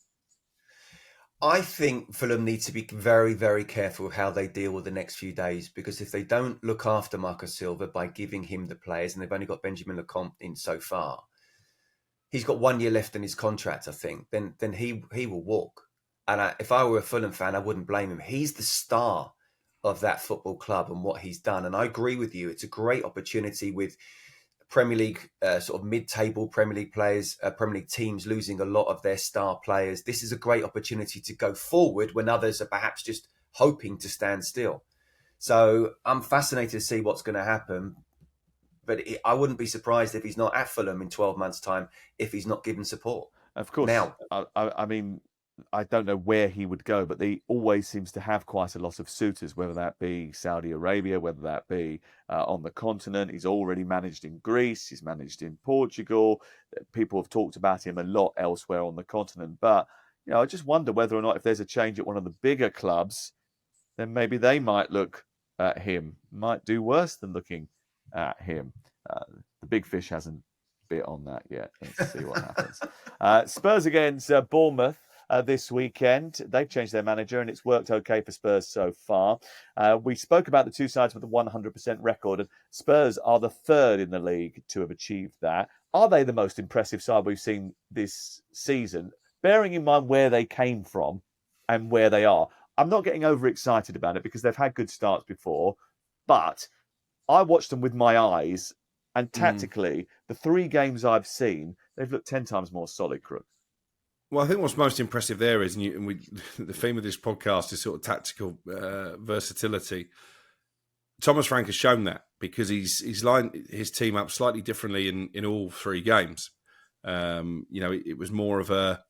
I think Fulham need to be very, very careful how they deal with the next few days, because if they don't look after Marco Silva by giving him the players, and they've only got Benjamin Lecomte in so far, he's got 1 year left in his contract, I think, then he will walk. And if I were a Fulham fan, I wouldn't blame him. He's the star of that football club and what he's done. And I agree with you. It's a great opportunity with Premier League, sort of mid-table Premier League players, Premier League teams losing a lot of their star players. This is a great opportunity to go forward when others are perhaps just hoping to stand still. So I'm fascinated to see what's going to happen. But I wouldn't be surprised if he's not at Fulham in 12 months' time if he's not given support. Of course. Now, I mean, I don't know where he would go, but he always seems to have quite a lot of suitors, whether that be Saudi Arabia, whether that be on the continent. He's already managed in Greece. He's managed in Portugal. People have talked about him a lot elsewhere on the continent. But, I just wonder whether or not if there's a change at one of the bigger clubs, then maybe they might look at him, might do worse than looking at him. The big fish hasn't bit on that yet. Let's see what happens. Spurs against Bournemouth. This weekend. They've changed their manager and it's worked okay for Spurs so far. We spoke about the two sides with a 100% record, and Spurs are the third in the league to have achieved that. Are they the most impressive side we've seen this season, bearing in mind where they came from and where they are? I'm not getting overexcited about it because they've had good starts before, but I watched them with my eyes, and tactically, the 3 games I've seen, they've looked 10 times more solid, Crook. Well, I think what's most impressive there is, the theme of this podcast is sort of tactical versatility. Thomas Frank has shown that because he's lined his team up slightly differently in all 3 games. It was more of a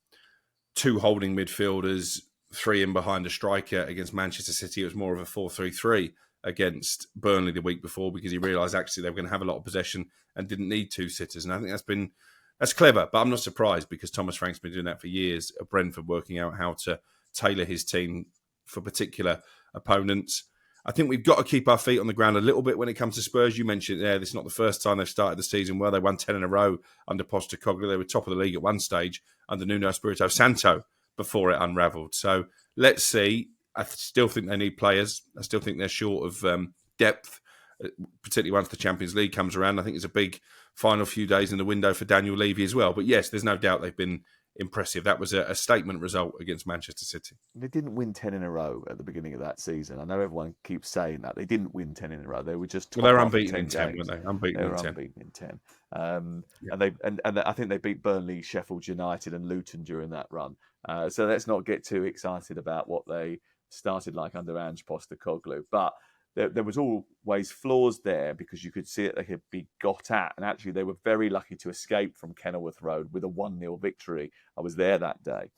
2 holding midfielders, 3 in behind a striker against Manchester City. It was more of a 4-3-3 against Burnley the week before because he realised actually they were going to have a lot of possession and didn't need 2 sitters. And I think that's clever, but I'm not surprised because Thomas Frank's been doing that for years at Brentford, working out how to tailor his team for particular opponents. I think we've got to keep our feet on the ground a little bit when it comes to Spurs. You mentioned there, this is not the first time they've started the season well. They won 10 in a row under Postecoglou. They were top of the league at one stage under Nuno Espirito Santo before it unravelled. So let's see. I still think they need players. I still think they're short of depth, particularly once the Champions League comes around. I think it's a big final few days in the window for Daniel Levy as well. But yes, there's no doubt they've been impressive. That was a statement result against Manchester City. They didn't win 10 in a row at the beginning of that season. I know everyone keeps saying that. They didn't win 10 in a row. They were just Well, they're top half of unbeaten in 10, games. weren't they? Unbeaten They were in 10. unbeaten in 10. Yeah. And I think they beat Burnley, Sheffield United and Luton during that run. So let's not get too excited about what they started like under Ange Postecoglou. But there was always flaws there because you could see it, they could be got at. And actually, they were very lucky to escape from Kenilworth Road with a 1-0 victory. I was there that day.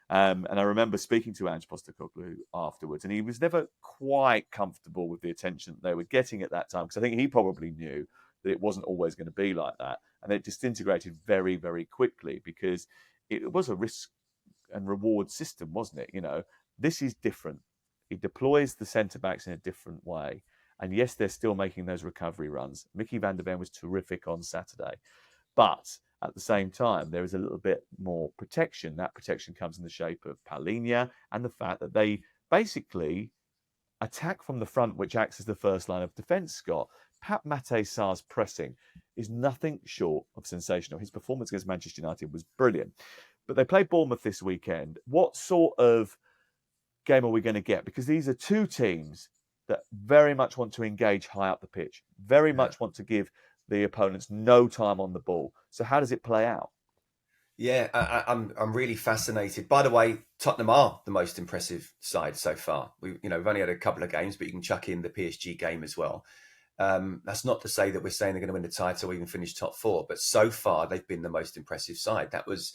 And I remember speaking to Ange Postecoglou afterwards, and he was never quite comfortable with the attention they were getting at that time, because I think he probably knew that it wasn't always going to be like that. And it disintegrated very, very quickly because it was a risk and reward system, wasn't it? You know, this is different. He deploys the centre-backs in a different way. And yes, they're still making those recovery runs. Mickey van der Ven was terrific on Saturday. But at the same time, there is a little bit more protection. That protection comes in the shape of Paulinho and the fact that they basically attack from the front, which acts as the first line of defence, Scott. Pat Matterface's pressing is nothing short of sensational. His performance against Manchester United was brilliant. But they play Bournemouth this weekend. What sort of game are we going to get? Because these are two teams that very much want to engage high up the pitch, very much want to give the opponents no time on the ball. So how does it play out? Yeah, I'm really fascinated. By the way, Tottenham are the most impressive side so far. We've only had a couple of games, but you can chuck in the PSG game as well. That's not to say that we're saying they're going to win the title or even finish top 4, but so far they've been the most impressive side. That was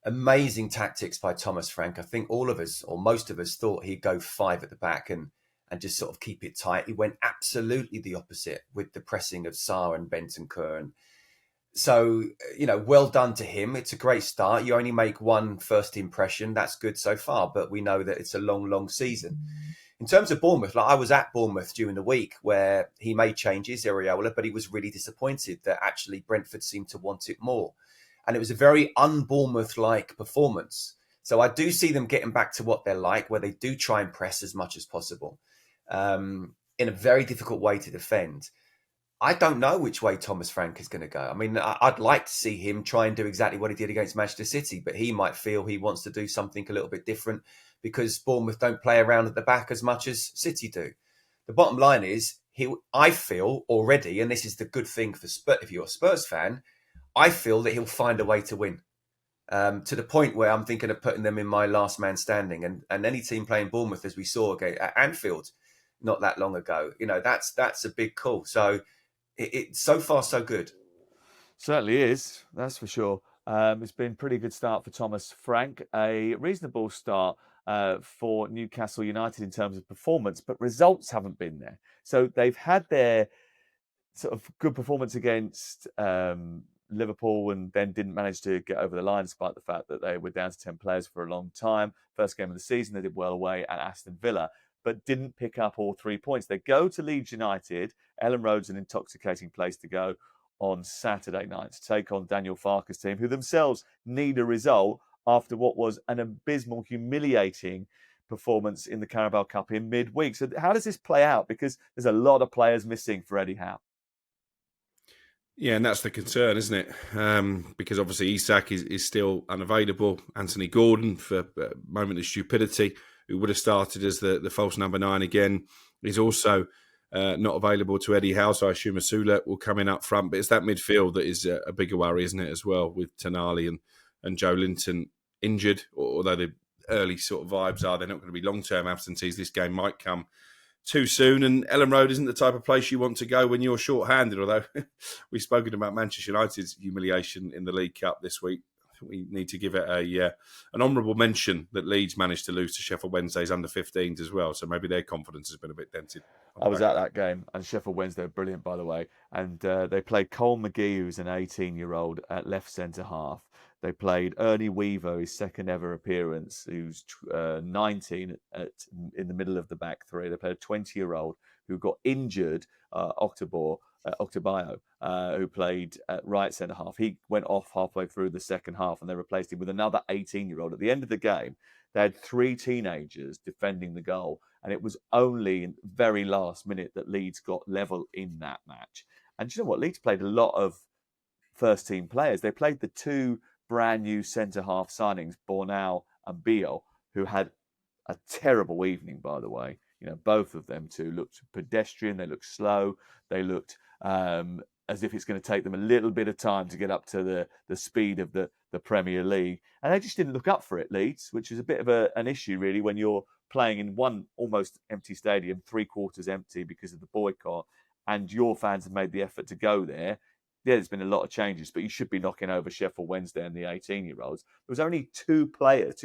amazing tactics by Thomas Frank. I think all of us, or most of us, thought he'd go 5 at the back and just sort of keep it tight. He went absolutely the opposite with the pressing of Sarr and Bentancur. And so, well done to him. It's a great start. You only make one first impression. That's good so far, but we know that it's a long, long season. In terms of Bournemouth, I was at Bournemouth during the week where he made changes, Areola, but he was really disappointed that actually Brentford seemed to want it more. And it was a very un-Bournemouth-like performance. So I do see them getting back to what they're like, where they do try and press as much as possible in a very difficult way to defend. I don't know which way Thomas Frank is going to go. I mean, I'd like to see him try and do exactly what he did against Manchester City, but he might feel he wants to do something a little bit different because Bournemouth don't play around at the back as much as City do. The bottom line is, I feel already, and this is the good thing for Spurs, if you're a Spurs fan, I feel that he'll find a way to win. To the point where I'm thinking of putting them in my last man standing. And any team playing Bournemouth, as we saw at Anfield not that long ago, that's a big call. So it's so far so good. Certainly is, that's for sure. It's been a pretty good start for Thomas Frank, a reasonable start for Newcastle United in terms of performance, but results haven't been there. So they've had their sort of good performance against Liverpool and then didn't manage to get over the line despite the fact that they were down to 10 players for a long time. First game of the season, they did well away at Aston Villa, but didn't pick up all 3 points. They go to Leeds United. Ellen Road's an intoxicating place to go on Saturday night to take on Daniel Farke's team, who themselves need a result after what was an abysmal, humiliating performance in the Carabao Cup in midweek. So how does this play out? Because there's a lot of players missing for Eddie Howe. Yeah, and that's the concern, isn't it? Because obviously Isak is still unavailable. Anthony Gordon, for a moment of stupidity, who would have started as the false number 9 again, is also not available to Eddie Howe. So I assume Asula will come in up front. But it's that midfield that is a bigger worry, isn't it, as well, with Tonali and Joe Linton injured. Although the early sort of vibes are they're not going to be long-term absentees. This game might come too soon, and Ellen Road isn't the type of place you want to go when you're short-handed, although we've spoken about Manchester United's humiliation in the League Cup this week. I think we need to give it an honourable mention that Leeds managed to lose to Sheffield Wednesday's under-15s as well, so maybe their confidence has been a bit dented. I was at that game, and Sheffield Wednesday are brilliant, by the way, and they played Cole McGee, who's an 18-year-old, at left centre-half. They played Ernie Weaver, his second ever appearance, who's 19 in the middle of the back three. They played a 20-year-old who got injured, Octobayo, who played at right centre-half. He went off halfway through the second half and they replaced him with another 18-year-old. At the end of the game, they had 3 teenagers defending the goal, and it was only in very last minute that Leeds got level in that match. And do you know what? Leeds played a lot of first-team players. They played the 2 brand new centre-half signings, Bornau and Biel, who had a terrible evening, by the way. Both of them two looked pedestrian. They looked slow. They looked as if it's going to take them a little bit of time to get up to the speed of the Premier League. And they just didn't look up for it, Leeds, which is a bit of an issue, really, when you're playing in one almost empty stadium, 3/4 empty because of the boycott, and your fans have made the effort to go there. Yeah, there's been a lot of changes, but you should be knocking over Sheffield Wednesday and the 18-year-olds. There was only two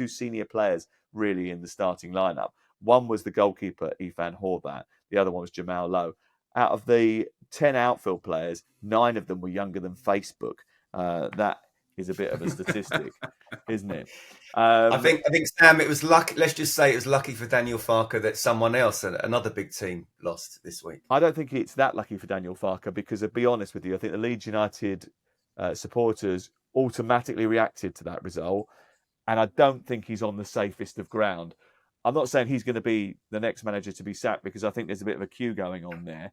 senior players, really, in the starting lineup. One was the goalkeeper, Ifan Horvat. The other one was Jamal Lowe. Out of the 10 outfield players, 9 of them were younger than Facebook. That is a bit of a statistic, isn't it? I think Sam, it was lucky. Let's just say it was lucky for Daniel Farke that someone else, another big team, lost this week. I don't think it's that lucky for Daniel Farke because, to be honest with you, I think the Leeds United supporters automatically reacted to that result, and I don't think he's on the safest of ground. I'm not saying he's going to be the next manager to be sacked because I think there's a bit of a queue going on there.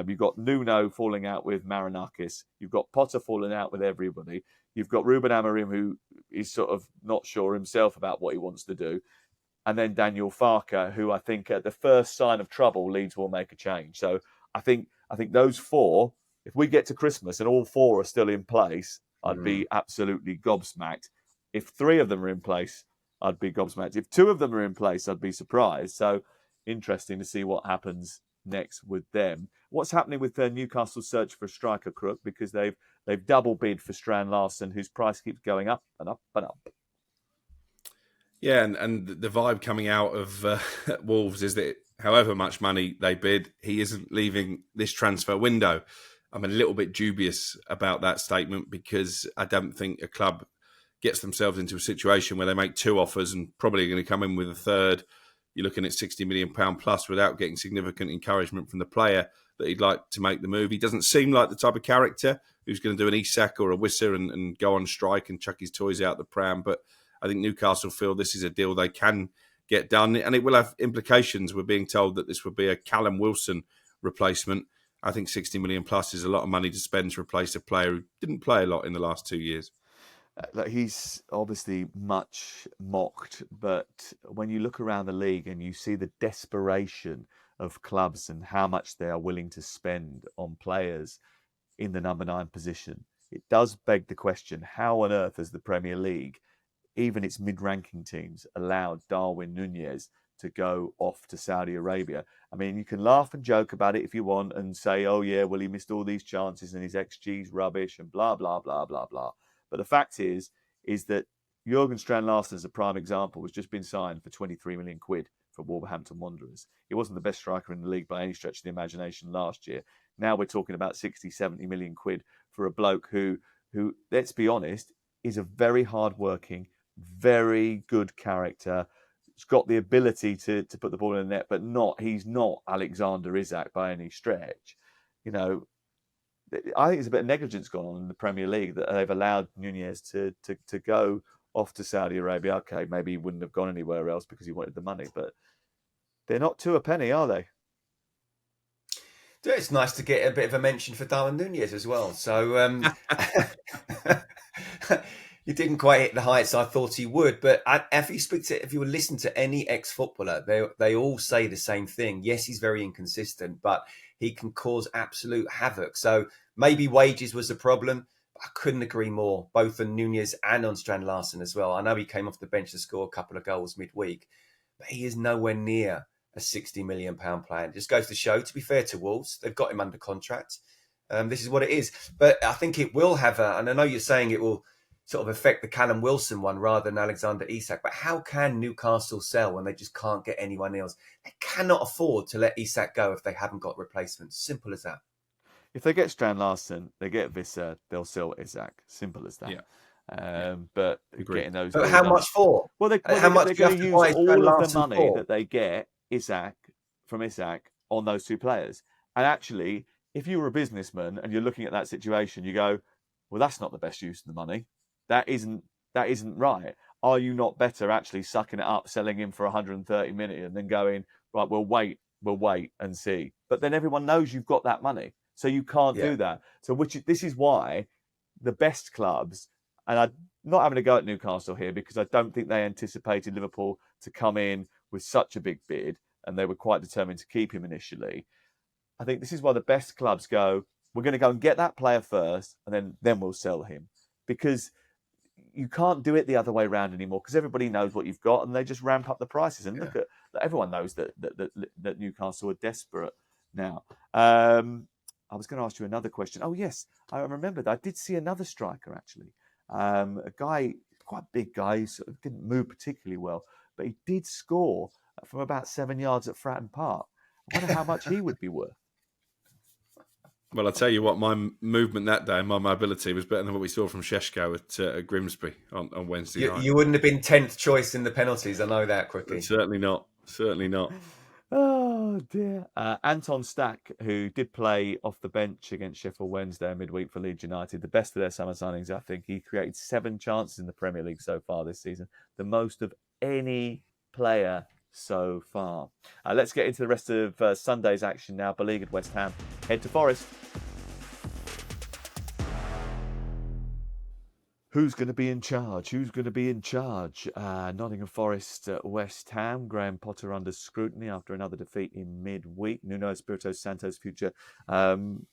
You've got Nuno falling out with Marinakis. You've got Potter falling out with everybody. You've got Ruben Amorim, who is sort of not sure himself about what he wants to do. And then Daniel Farke, who I think at the first sign of trouble, Leeds will make a change. So I think those 4, if we get to Christmas and all 4 are still in place, I'd be absolutely gobsmacked. If 3 of them are in place, I'd be gobsmacked. If 2 of them are in place, I'd be surprised. So interesting to see what happens next with them. What's happening with Newcastle's search for a striker, Crook? Because they've double bid for Strand Larsen, whose price keeps going up and up and up. Yeah, and the vibe coming out of Wolves is that however much money they bid, he isn't leaving this transfer window. I'm a little bit dubious about that statement because I don't think a club gets themselves into a situation where they make 2 offers and probably going to come in with a third. You're looking at £60 million plus without getting significant encouragement from the player that he'd like to make the move. He doesn't seem like the type of character who's going to do an Isak or a Wissa and go on strike and chuck his toys out the pram. But I think Newcastle feel this is a deal they can get done, and it will have implications. We're being told that this would be a Callum Wilson replacement. I think 60 million plus is a lot of money to spend to replace a player who didn't play a lot in the last 2 years. He's obviously much mocked, but when you look around the league and you see the desperation of clubs and how much they are willing to spend on players in the number 9 position, it does beg the question, how on earth has the Premier League, even its mid-ranking teams, allowed Darwin Núñez to go off to Saudi Arabia? I mean, you can laugh and joke about it if you want and say, oh yeah, well, he missed all these chances and his XG's rubbish and blah, blah, blah, blah, blah. But the fact is that Jurgen Strand Larsen, as a prime example, has just been signed for 23 million quid for Wolverhampton Wanderers. He wasn't the best striker in the league by any stretch of the imagination last year. Now we're talking about 60, 70 million quid for a bloke who, let's be honest, is a very hard-working, very good character. He's got the ability to put the ball in the net, but he's not Alexander Isak by any stretch. I think there's a bit of negligence going on in the Premier League that they've allowed Núñez to go off to Saudi Arabia. Okay, maybe he wouldn't have gone anywhere else because he wanted the money, but they're not 2 a penny, are they? It's nice to get a bit of a mention for Darwin Núñez as well. So he didn't quite hit the heights I thought he would. But if you listen to any ex-footballer, they all say the same thing. Yes, he's very inconsistent, but he can cause absolute havoc. So maybe wages was the problem. But I couldn't agree more, both on Núñez and on Strand Larsen as well. I know he came off the bench to score a couple of goals midweek, but he is nowhere near a £60 million player. It just goes to show, to be fair to Wolves, they've got him under contract. This is what it is. But I think it will have and I know you're saying it will sort of affect the Callum Wilson one rather than Alexander Isak. But how can Newcastle sell when they just can't get anyone else? They cannot afford to let Isak go if they haven't got replacements. Simple as that. If they get Strand Larsen, they get Wissa, they'll sell Isak. Simple as that. Yeah. But getting those. But how much for? Well, they're going to use all of the money that they get from Isak on those 2 players. And actually, if you were a businessman and you're looking at that situation, you go, well, that's not the best use of the money. That isn't right. Are you not better actually sucking it up, selling him for 130 million and then going, right, we'll wait and see. But then everyone knows you've got that money. So you can't do that. So this is why the best clubs, and not having a go at Newcastle here, because I don't think they anticipated Liverpool to come in with such a big bid, and they were quite determined to keep him initially. I think this is why the best clubs go, we're going to go and get that player first, and then we'll sell him. Because you can't do it the other way around anymore, because everybody knows what you've got and they just ramp up the prices. And look at everyone knows that Newcastle are desperate now. I was going to ask you another question. Oh, yes, I remembered. I did see another striker, actually. A guy, quite a big guy, who sort of didn't move particularly well, but he did score from about 7 yards at Fratton Park. I wonder how much he would be worth. Well, I'll tell you what, my movement that day, my mobility was better than what we saw from Sesko at Grimsby on Wednesday night. You wouldn't have been 10th choice in the penalties, I know that, Crookie. Certainly not. Certainly not. Oh, dear. Anton Stack, who did play off the bench against Sheffield Wednesday midweek for Leeds United, the best of their summer signings, I think. He created 7 chances in the Premier League so far this season, the most of any player so far. Let's get into the rest of Sunday's action now. Beleaguered West Ham head to Forest. Who's going to be in charge? Who's going to be in charge? Nottingham Forest, West Ham. Graham Potter under scrutiny after another defeat in midweek. Nuno Espirito Santo's future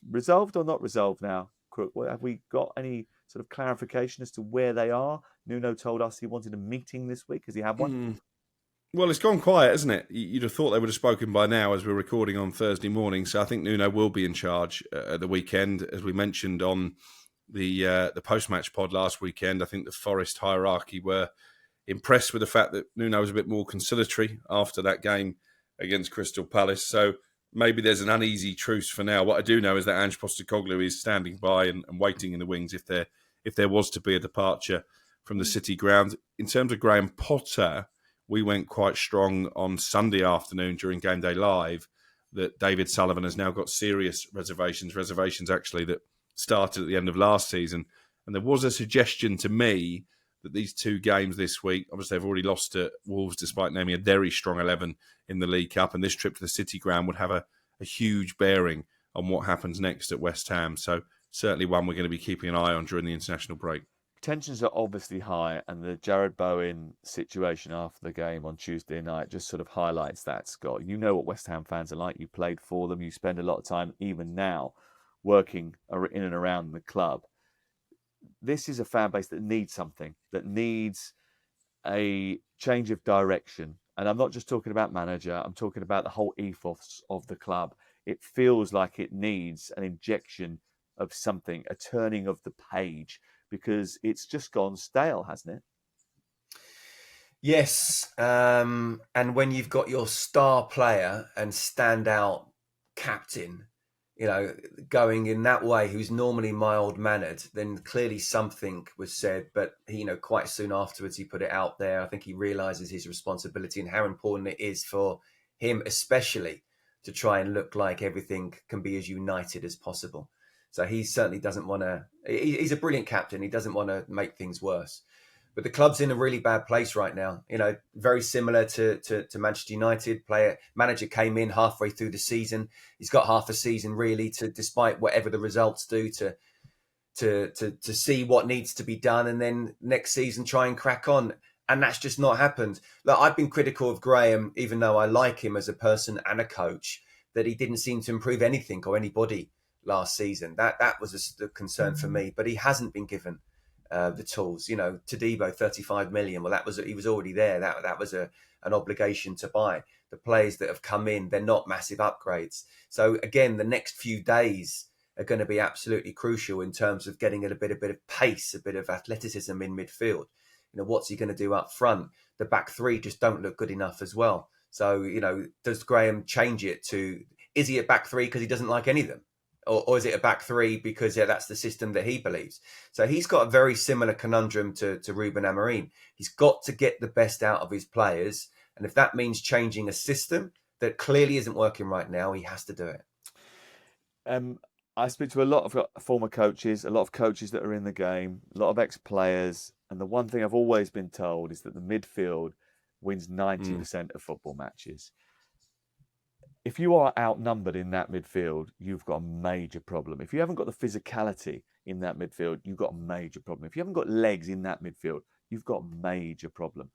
resolved or not resolved now? Crook, have we got any sort of clarification as to where they are? Nuno told us he wanted a meeting this week. Has he had one? Well, it's gone quiet, isn't it? You'd have thought they would have spoken by now as we're recording on Thursday morning. So I think Nuno will be in charge at the weekend. As we mentioned on the post-match pod last weekend, I think the Forest hierarchy were impressed with the fact that Nuno was a bit more conciliatory after that game against Crystal Palace. So maybe there's an uneasy truce for now. What I do know is that Ange Postecoglou is standing by and waiting in the wings if there was to be a departure from the City ground. In terms of Graham Potter, we went quite strong on Sunday afternoon during Game Day Live that David Sullivan has now got serious reservations actually that started at the end of last season. And there was a suggestion to me that these 2 games this week, obviously they've already lost to Wolves despite naming a very strong 11 in the League Cup, and this trip to the City ground would have a huge bearing on what happens next at West Ham. So certainly one we're going to be keeping an eye on during the international break. Tensions are obviously high, and the Jared Bowen situation after the game on Tuesday night just sort of highlights that, Scott. You know what West Ham fans are like. You played for them. You spend a lot of time, even now, working in and around the club. This is a fan base that needs something, that needs a change of direction. And I'm not just talking about manager. I'm talking about the whole ethos of the club. It feels like it needs an injection of something, a turning of the page, because it's just gone stale, hasn't it? Yes. And when you've got your star player and standout captain, going in that way, who's normally mild-mannered, then clearly something was said. But, quite soon afterwards, he put it out there. I think he realises his responsibility and how important it is for him, especially, to try and look like everything can be as united as possible. So he certainly doesn't want to... He's a brilliant captain. He doesn't want to make things worse. But the club's in a really bad place right now. Very similar to Manchester United. Manager came in halfway through the season. He's got half a season really to, despite whatever the results do, to see what needs to be done, and then next season try and crack on. And that's just not happened. Look, I've been critical of Graham, even though I like him as a person and a coach, that he didn't seem to improve anything or anybody last season. That was a concern for me. But he hasn't been given the tools. Todibo, 35 million. Well, he was already there. That was an obligation to buy. The players that have come in, they're not massive upgrades. So again, the next few days are going to be absolutely crucial in terms of getting a bit of pace, a bit of athleticism in midfield. What's he going to do up front? The back 3 just don't look good enough as well. So, does Graham change it to, is he a back 3 because he doesn't like any of them? Or is it a back 3 because that's the system that he believes? So he's got a very similar conundrum to Ruben Amorim. He's got to get the best out of his players. And if that means changing a system that clearly isn't working right now, he has to do it. I speak to a lot of former coaches, a lot of coaches that are in the game, a lot of ex-players. And the one thing I've always been told is that the midfield wins 90% of football matches. If you are outnumbered in that midfield, you've got a major problem. If you haven't got the physicality in that midfield, you've got a major problem. If you haven't got legs in that midfield, you've got a major problem.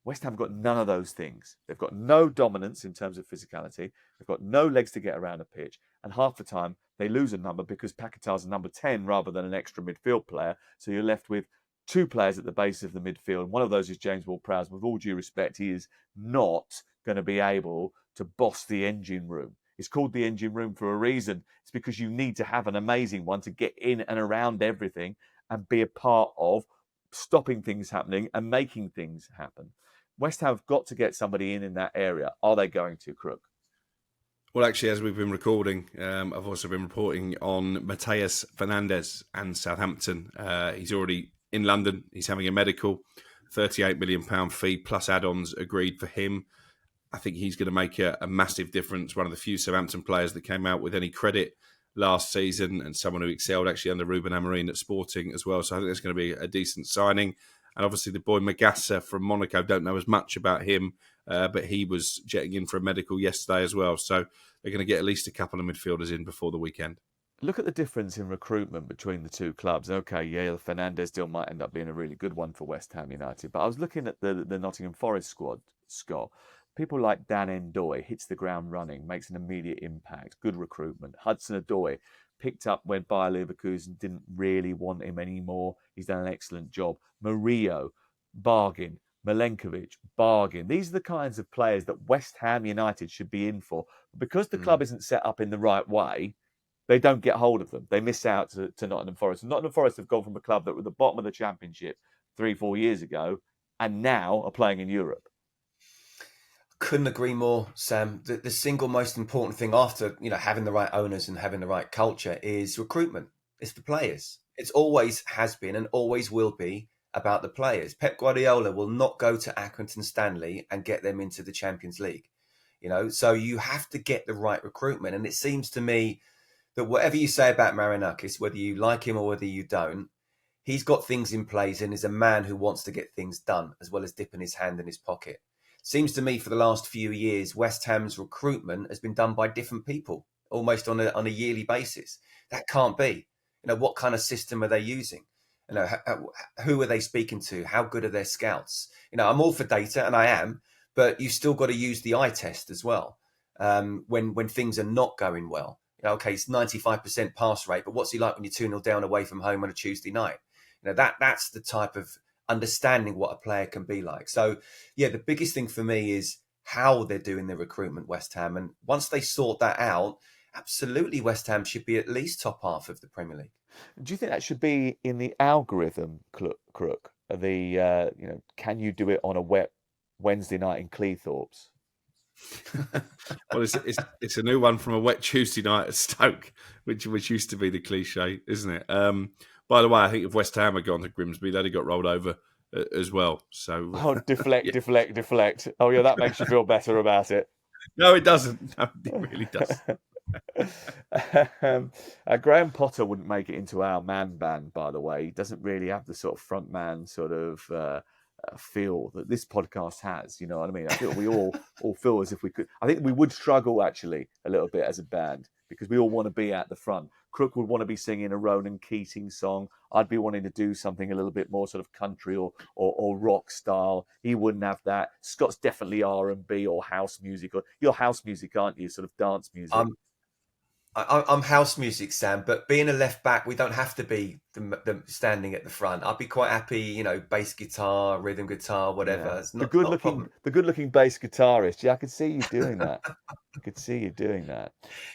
West Ham have got none of those things. They've got no dominance in terms of physicality. They've got no legs to get around a pitch. And half the time, they lose a number because Paquetá's a number 10 rather than an extra midfield player. So you're left with two players at the base of the midfield. One of those is James Ward-Prowse. With all due respect, he is not going to be able to boss the engine room. It's called the engine room for a reason. It's because you need to have an amazing one to get in and around everything and be a part of stopping things happening and making things happen. West Ham have got to get somebody in that area. Are they going to, Crook? Well, actually, as we've been recording, I've also been reporting on Matheus Fernandes and Southampton. He's already in London. He's having a medical, £38 million fee plus add-ons agreed for him. I think he's going to make a massive difference. One of the few Southampton players that came out with any credit last season and someone who excelled actually under Ruben Amorim at Sporting as well. So I think that's going to be a decent signing. And obviously the boy Magassa from Monaco, don't know as much about him, but he was jetting in for a medical yesterday as well. So they're going to get at least a couple of midfielders in before the weekend. Look at the difference in recruitment between the two clubs. Okay, yeah, the Fernandes deal might end up being a really good one for West Ham United. But I was looking at the Nottingham Forest squad, Scott. People like Dan Ndoye hits the ground running, makes an immediate impact, good recruitment. Hudson-Odoi picked up when Bayer Leverkusen didn't really want him anymore. He's done an excellent job. Murillo, bargain. Milenkovic, bargain. These are the kinds of players that West Ham United should be in for. But because the club isn't set up in the right way, they don't get hold of them. They miss out to Nottingham Forest. And Nottingham Forest have gone from a club that were at the bottom of the Championship 3-4 years ago and now are playing in Europe. Couldn't agree more, Sam. The single most important thing after having the right owners and having the right culture is recruitment. It's the players. It's always has been and always will be about the players. Pep Guardiola will not go to Accrington Stanley and get them into the Champions League. So you have to get the right recruitment. And it seems to me that whatever you say about Marinakis, whether you like him or whether you don't, he's got things in place and is a man who wants to get things done as well as dipping his hand in his pocket. Seems to me for the last few years, West Ham's recruitment has been done by different people, almost on a yearly basis. That can't be. What kind of system are they using? Who are they speaking to? How good are their scouts? I'm all for data, and I am, but you still got to use the eye test as well. When things are not going well, okay, it's 95% pass rate, but what's he like when you're 2-0 down away from home on a Tuesday night? That's the type of understanding what a player can be like. So, yeah, the biggest thing for me is how they're doing their recruitment, West Ham. And once they sort that out, absolutely West Ham should be at least top half of the Premier League. Do you think that should be in the algorithm, Crook? Can you do it on a wet Wednesday night in Cleethorpes? Well, it's a new one from a wet Tuesday night at Stoke, which used to be the cliche, isn't it? By the way, I think if West Ham had gone to Grimsby, they'd have got rolled over as well. So deflect, yeah. deflect. Oh, yeah, that makes you feel better about it. No, it doesn't. No, it really doesn't. Graham Potter wouldn't make it into our man band, by the way. He doesn't really have the sort of front man sort of feel that this podcast has. You know what I mean? I feel we all feel as if we could. I think we would struggle actually a little bit as a band because we all want to be at the front. Crook would want to be singing a Ronan Keating song. I'd be wanting to do something a little bit more sort of country or rock style. He wouldn't have that. Scott's definitely R&B or house music. Or you're house music, aren't you? Sort of dance music. I'm house music, Sam, but being a left back, we don't have to be the standing at the front. I'd be quite happy, bass guitar, rhythm guitar, whatever. Yeah. It's not, the good-looking bass guitarist. Yeah, I could see you doing that.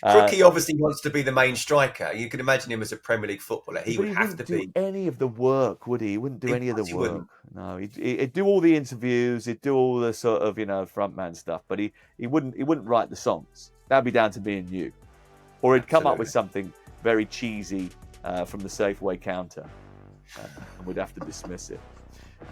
Crookie obviously wants to be the main striker. You can imagine him as a Premier League footballer. He would have to be. Any of the work, would he? He wouldn't do any of the work. No, he'd do all the interviews. He'd do all the sort of frontman stuff. But he wouldn't write the songs. That'd be down to me and you. Or he'd come up with something very cheesy from the Safeway counter, and we'd have to dismiss it.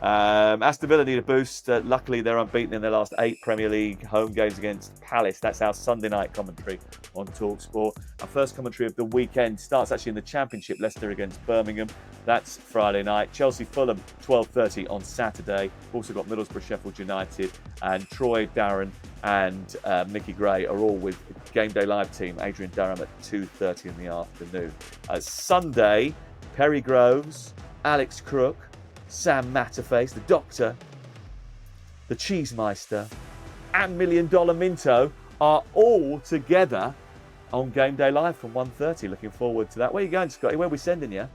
Aston Villa need a boost. Luckily, they're unbeaten in their last 8 Premier League home games against Palace. That's our Sunday night commentary on talkSPORT. Our first commentary of the weekend starts actually in the Championship, Leicester against Birmingham. That's Friday night. Chelsea-Fulham, 12:30 on Saturday. We've also got Middlesbrough-Sheffield United, and Troy, Darren and Mickey Gray are all with Game Day Live team, Adrian Durham at 2:30 in the afternoon. Sunday, Kerry Groves, Alex Crook, Sam Matterface, the Doctor, the Cheesemeister, and $1 Million Minto are all together on Game Day Live from 1:30. Looking forward to that. Where are you going, Scotty? Where are we sending you?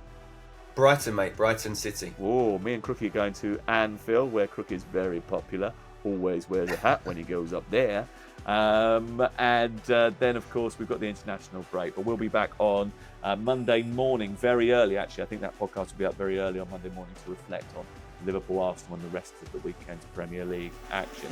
Brighton, mate. Brighton City. Oh, me and Crookie are going to Anfield, where Crook is very popular. Always wears a hat when he goes up there. And then, of course, we've got the international break. But we'll be back on Monday morning, very early, actually. I think that podcast will be up very early on Monday morning to reflect on Liverpool, Arsenal and the rest of the weekend's Premier League action.